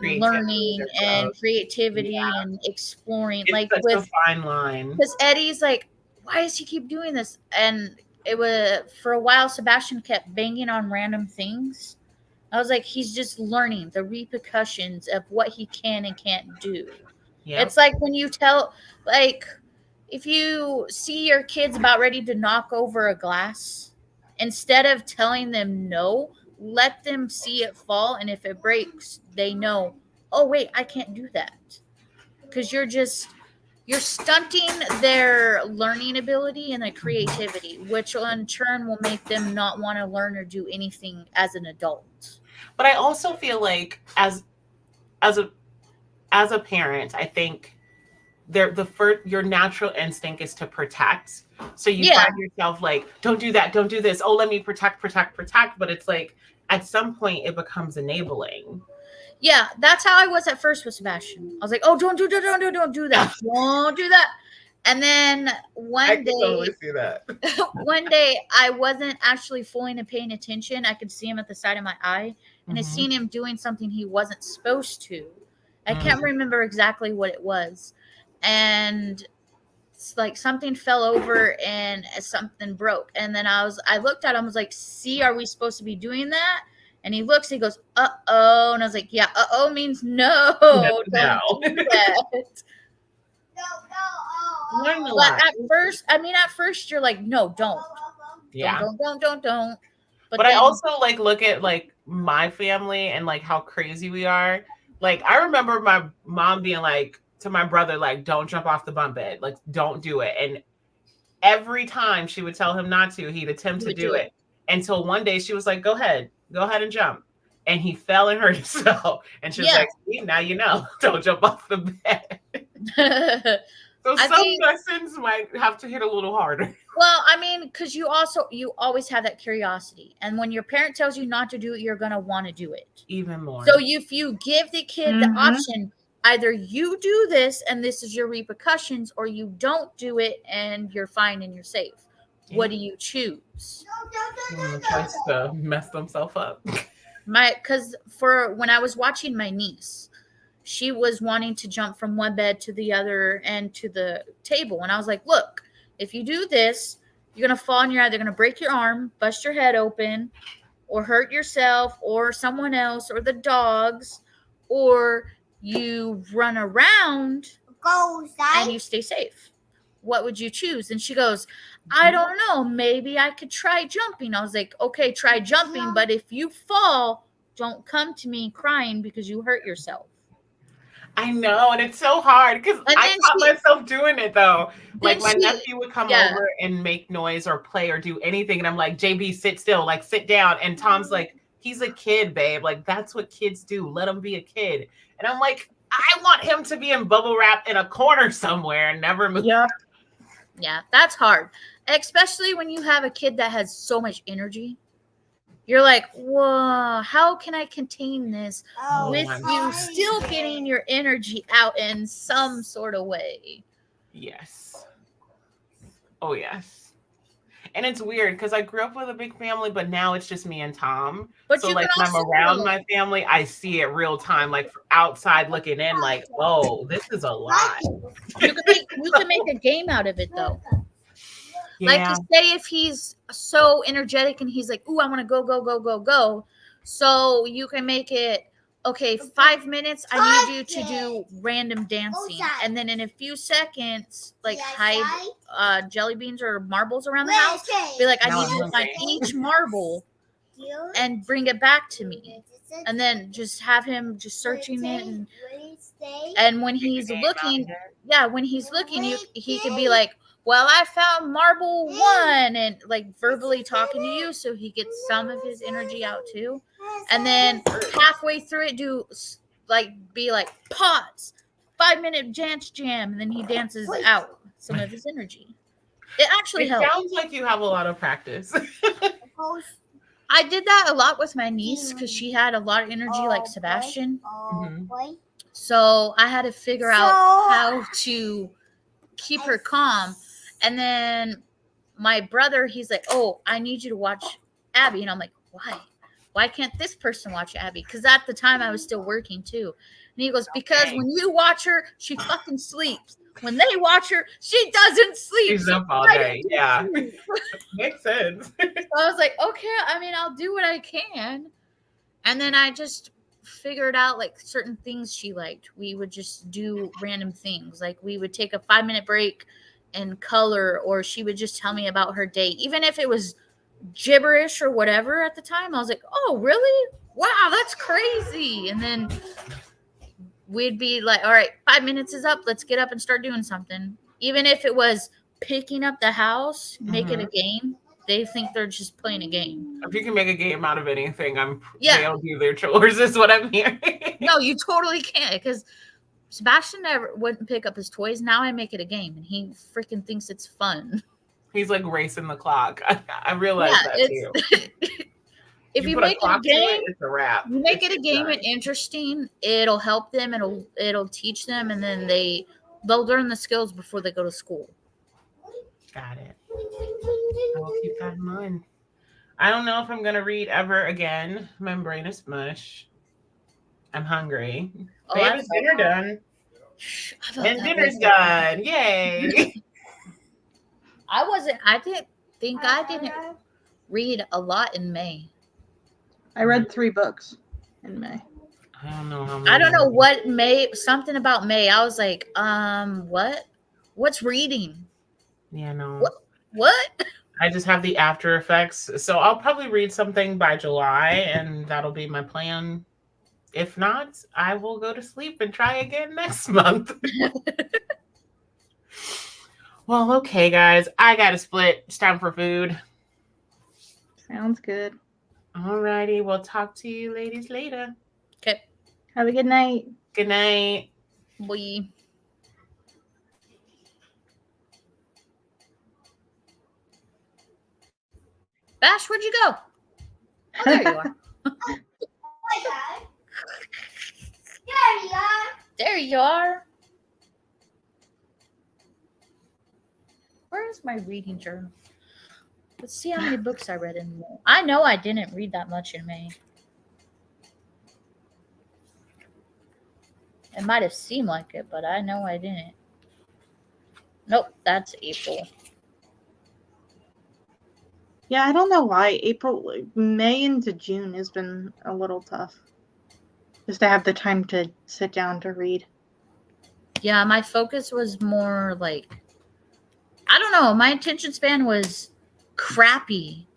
learning and creativity and exploring. It's like such with a fine line, because Eddie's like, why does he keep doing this? And it was, for a while, Sebastian kept banging on random things. I was like, he's just learning the repercussions of what he can and can't do. It's like when you tell, like, if you see your kids about ready to knock over a glass, instead of telling them no, let them see it fall, and if it breaks, they know, oh wait, I can't do that. Because you're stunting their learning ability and their creativity, which in turn will make them not want to learn or do anything as an adult. But I also feel like as a parent, I think your natural instinct is to protect. So you find yourself like, don't do that, don't do this. Oh, let me protect. But it's like at some point it becomes enabling. Yeah, that's how I was at first with Sebastian. I was like, oh, don't do that. Don't do that. And then one day, totally see that. One day I wasn't actually fully paying attention. I could see him at the side of my eye, and I seen him doing something he wasn't supposed to. I can't remember exactly what it was. And it's like something fell over and something broke. And then I looked at him, I was like, see, are we supposed to be doing that? And he looks, he goes, uh-oh. And I was like, yeah, uh-oh means no. Don't do that. But at first you're like, no, don't. Yeah. Don't. But I also like look at like my family and like how crazy we are. Like I remember my mom being like to my brother, like, don't jump off the bunk bed. Like, don't do it. And every time she would tell him not to, he'd attempt to do it. Until one day she was like, go ahead and jump. And he fell and hurt himself. And she was like, see, now you know, don't jump off the bed. So some lessons might have to hit a little harder. Well, I mean, because you always have that curiosity. And when your parent tells you not to do it, you're going to want to do it. Even more. So if you give the kid the option, either you do this and this is your repercussions, or you don't do it and you're fine and you're safe. What do you choose? Tries to mess themselves up. Because for when I was watching my niece, she was wanting to jump from one bed to the other and to the table. And I was like, look, if you do this, you're going to fall and you're either going to break your arm, bust your head open, or hurt yourself or someone else or the dogs, or you run around and you stay safe. What would you choose? And she goes, I don't know. Maybe I could try jumping. I was like, okay, try jumping. But if you fall, don't come to me crying because you hurt yourself. I know, and it's so hard because I caught myself doing it though. Like my nephew would come over and make noise or play or do anything, and I'm like, JB, sit still, like sit down. And Tom's like, he's a kid, babe. Like that's what kids do. Let him be a kid. And I'm like, I want him to be in bubble wrap in a corner somewhere and never move. Yeah, that's hard, especially when you have a kid that has so much energy. You're like, whoa, how can I contain this with you still getting your energy out in some sort of way? Yes. Oh, yes. And it's weird because I grew up with a big family, but now it's just me and Tom. But so like when I'm around my family, I see it real time, like outside looking in, like, oh, this is a lot. You can make a game out of it though. Yeah. Like to say if he's so energetic and he's like, ooh, I want to go. So you can make it, okay, 5 minutes, I need you to do random dancing. And then in a few seconds, like hide jelly beans or marbles around the house. Be like, I need you to find each marble and bring it back to me. And then just have him just searching it. And when he's looking, he could be like, well, I found marble 1, and like verbally talking to you so he gets some of his energy out too. And then halfway through it, be like, pause, 5-minute dance jam, and then he dances out some of his energy. It actually helps. It sounds like you have a lot of practice. I did that a lot with my niece because she had a lot of energy like Sebastian. So I had to figure out how to keep her calm. And then my brother, he's like, oh, I need you to watch Abby. And I'm like, why? Why can't this person watch Abby? Because at the time I was still working too. And he goes, because when you watch her, she fucking sleeps. When they watch her, she doesn't sleep. She's up all day. Yeah. Makes sense. So I was like, okay, I mean, I'll do what I can. And then I just figured out like certain things she liked. We would just do random things. Like we would take a 5-minute break and color, or she would just tell me about her day. Even if it was gibberish or whatever at the time, I was like, oh, really? Wow, that's crazy. And then we'd be like, all right, 5 minutes is up. Let's get up and start doing something. Even if it was picking up the house, make it a game. They think they're just playing a game. If you can make a game out of anything, they'll do their chores is what I'm hearing. No, you totally can't, because Sebastian never wouldn't pick up his toys. Now I make it a game, and he freaking thinks it's fun. He's like racing the clock. I realize that too. If you make it a game, it's a wrap. You make it a game and interesting. It'll help them. It'll teach them, and then they'll learn the skills before they go to school. Got it. I will keep that in mind. I don't know if I'm gonna read ever again. My brain is mush. I'm hungry. Oh, Babe, is dinner done? And dinner's done. Yay. I didn't read a lot in May. I read 3 books in May. I don't know how many. I don't know what May, something about May. I was like, what? What's reading? Yeah, no. What? I just have the after effects. So I'll probably read something by July, and that'll be my plan. If not, I will go to sleep and try again next month. Well, okay, guys. I got to split. It's time for food. Sounds good. All righty. We'll talk to you ladies later. Okay. Have a good night. Good night. Bye. Bash, where'd you go? Oh, there you are. There you are. Where's my reading journal? Let's see how many books I read in May. I know I didn't read that much in May. It might have seemed like it, but I know I didn't. Nope, that's April. Yeah, I don't know why May into June has been a little tough. Just to have the time to sit down to read. Yeah, my focus was more like, I don't know, my attention span was crappy.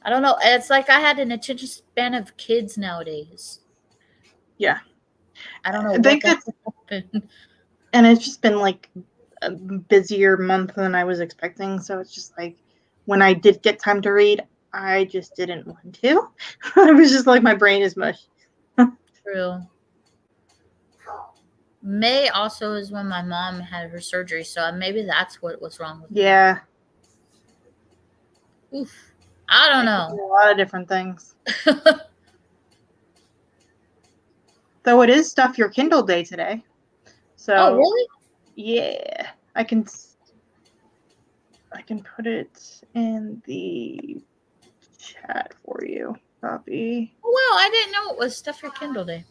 I don't know. It's like I had an attention span of kids nowadays. Yeah. I don't know I think what happened. And it's just been like a busier month than I was expecting. So it's just like when I did get time to read, I just didn't want to. I was just like, my brain is mush. True. May also is when my mom had her surgery, so maybe that's what was wrong with Yeah. me. Oof. I don't know. A lot of different things. Though it is Stuff Your Kindle Day today. So Oh, really? yeah. I can put it in the chat for you. Copy. Oh, wow, I didn't know it was Stuff Your Kindle Day.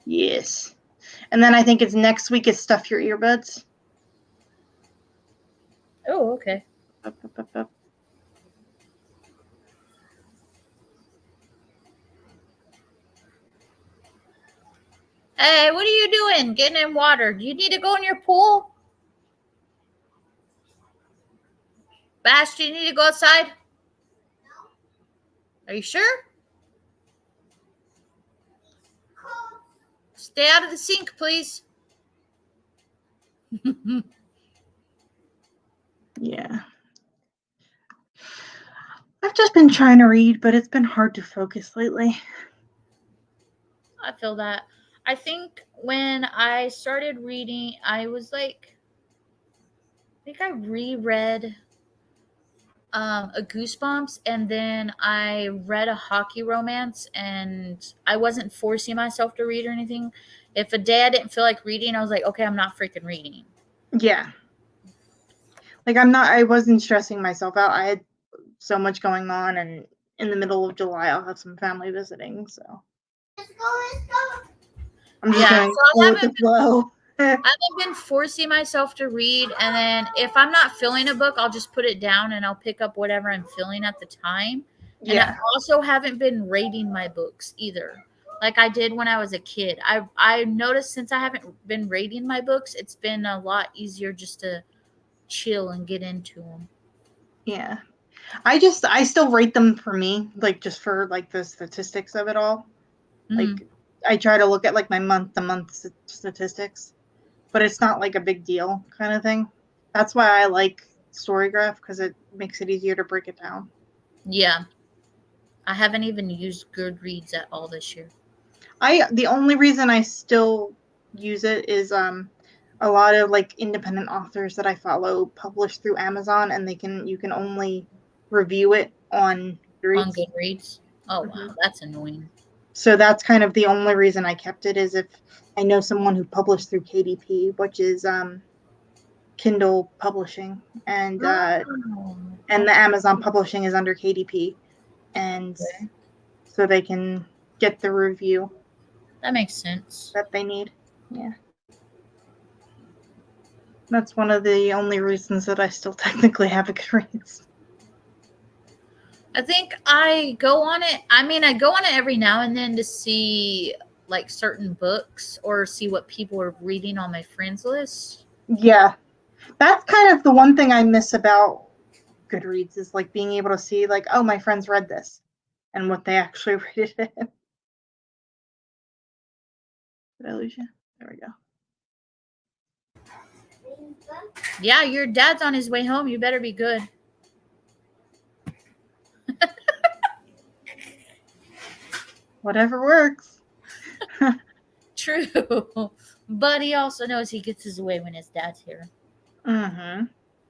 Yes. And then I think it's next week is Stuff Your Earbuds. Oh, okay. Up, up, up, up. Hey, what are you doing? Getting in water. Do you need to go in your pool? Bash, do you need to go outside? Are you sure? Stay out of the sink, please. Yeah. I've just been trying to read, but it's been hard to focus lately. I feel that. I think when I started reading, I was like, I think I reread a Goosebumps, and then I read a hockey romance, and I wasn't forcing myself to read or anything. If a day I didn't feel like reading, I was like, okay, I'm not freaking reading. Yeah. Like I wasn't stressing myself out. I had so much going on, and in the middle of July I'll have some family visiting, so Let's go. I'm just going so with the flow. I haven't been forcing myself to read, and then if I'm not feeling a book, I'll just put it down and I'll pick up whatever I'm feeling at the time. And I also haven't been rating my books either, like I did when I was a kid. I noticed since I haven't been rating my books, it's been a lot easier just to chill and get into them. Yeah. I still rate them for me, like just for like the statistics of it all. Like I try to look at like my month-to-month statistics, but it's not like a big deal kind of thing. That's why I like Storygraph, because it makes it easier to break it down. Yeah. I haven't even used Goodreads at all this year. The only reason I still use it is a lot of like independent authors that I follow publish through Amazon, and you can only review it on Goodreads. On Goodreads? Oh, wow, that's annoying. So that's kind of the only reason I kept it, is if I know someone who published through KDP, which is Kindle Publishing, and the Amazon Publishing is under KDP, and so they can get the review. That makes sense. That they need. Yeah. That's one of the only reasons that I still technically have a Goodreads. I think I go on it. I mean, I go on it every now and then to see like certain books or see what people are reading on my friends list. Yeah. That's kind of the one thing I miss about Goodreads, is like being able to see like, oh, my friends read this and what they actually rated it. Did I lose you? There we go. Yeah, your dad's on his way home. You better be good. Whatever works. True. But he also knows he gets his way when his dad's here. Mm-hmm.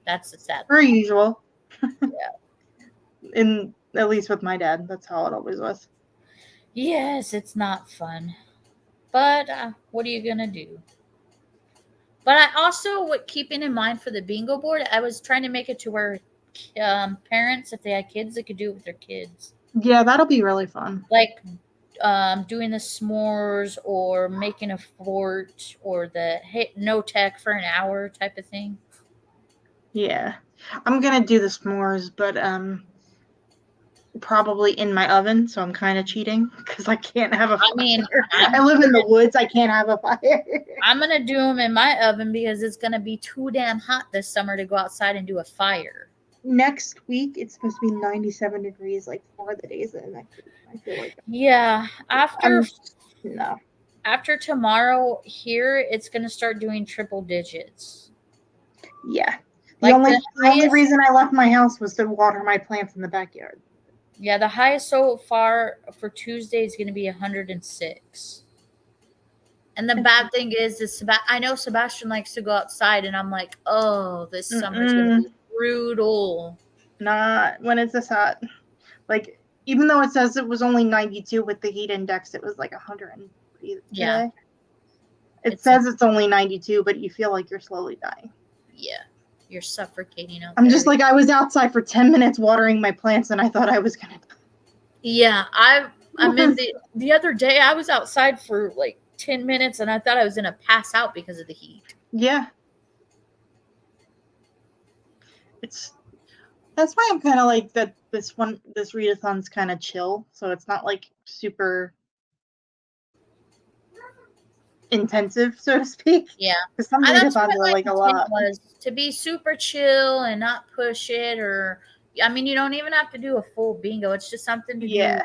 That's the sad Per usual. Yeah. At least with my dad, that's how it always was. Yes, it's not fun. But what are you going to do? But I also, keeping in mind for the bingo board, I was trying to make it to where parents, if they had kids, they could do it with their kids. Yeah, that'll be really fun. Like doing the s'mores or making a fort or the no tech for an hour type of thing. Yeah. I'm gonna do the s'mores, but probably in my oven, so I'm kind of cheating because I can't have a fire. I mean, I live in the woods. I can't have a fire. I'm gonna do them in my oven because it's gonna be too damn hot this summer to go outside and do a fire. Next week, it's supposed to be 97 degrees, like 4 of the days of the next week. I feel like Yeah, no. after tomorrow here, it's gonna start doing triple digits. Yeah. Like The only reason I left my house was to water my plants in the backyard. Yeah, the highest so far for Tuesday is going to be 106. And the bad thing is I know Sebastian likes to go outside, and I'm like, oh, this summer's going to be brutal. Not when it's this hot. Like, even though it says it was only 92 with the heat index, it was like 103 today. Yeah. It says it's only 92, but you feel like you're slowly dying. Yeah. You're suffocating out I'm there. just like, I was outside for 10 minutes watering my plants, and I thought I was going to die. Yeah. I mean, the other day, I was outside for like 10 minutes, and I thought I was going to pass out because of the heat. Yeah. That's why I'm kind of like that. This readathon's kind of chill, so it's not like super intensive, so to speak. Yeah, because some readathons are like a lot. Was to be super chill and not push it, or I mean, you don't even have to do a full bingo. It's just something to do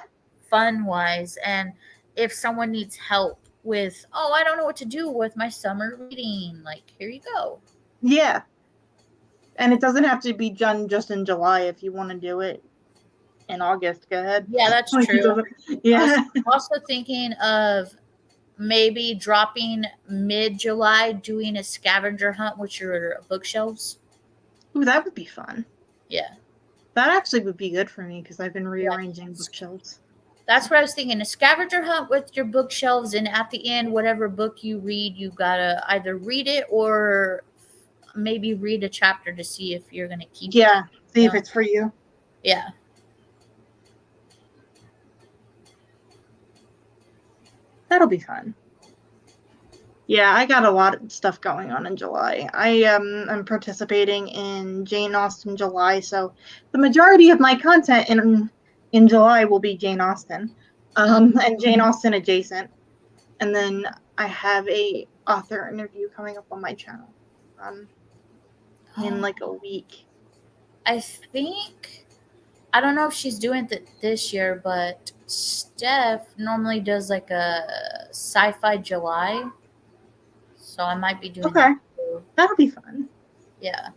fun wise. And if someone needs help with, oh, I don't know what to do with my summer reading, like here you go. Yeah. And it doesn't have to be done just in July. If you want to do it in August, go ahead. Yeah, that's true. Yeah. I was also thinking of maybe dropping mid-July, doing a scavenger hunt with your bookshelves. Ooh, that would be fun. Yeah. That actually would be good for me because I've been rearranging bookshelves. That's what I was thinking. A scavenger hunt with your bookshelves, and at the end, whatever book you read, you gotta either read it or maybe read a chapter to see if you're gonna keep it. Yeah, see if it's for you. Yeah. That'll be fun. Yeah, I got a lot of stuff going on in July. I am participating in Jane Austen July, so the majority of my content in July will be Jane Austen, and Jane Austen adjacent. And then I have a author interview coming up on my channel in like a week. I think, I don't know if she's doing it this year, but Steph normally does like a sci-fi July. So I might be doing that too. That'll be fun. Yeah.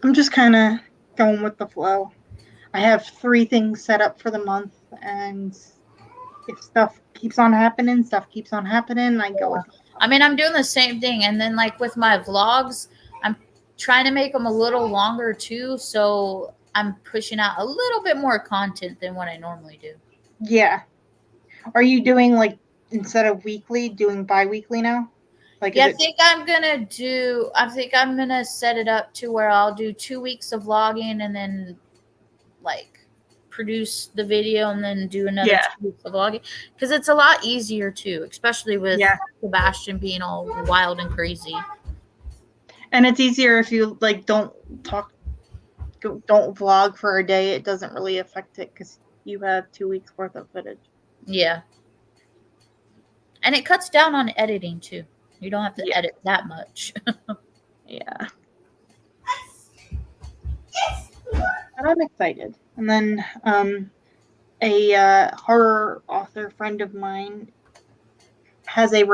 I'm just kind of going with the flow. I have 3 things set up for the month, and if stuff keeps on happening, I go with it. I mean, I'm doing the same thing. And then like with my vlogs, I'm trying to make them a little longer too. So I'm pushing out a little bit more content than what I normally do. Yeah. Are you doing like, instead of weekly, doing bi-weekly now? Like, yeah, I think I'm gonna set it up to where I'll do 2 weeks of vlogging and then like produce the video and then do another 2 weeks of vlogging, because it's a lot easier too, especially with Sebastian being all wild and crazy. And it's easier if you like don't vlog for a day. It doesn't really affect it because you have 2 weeks worth of footage. Yeah. And it cuts down on editing too. You don't have to edit that much. Yeah. And I'm excited. And then a horror author friend of mine has a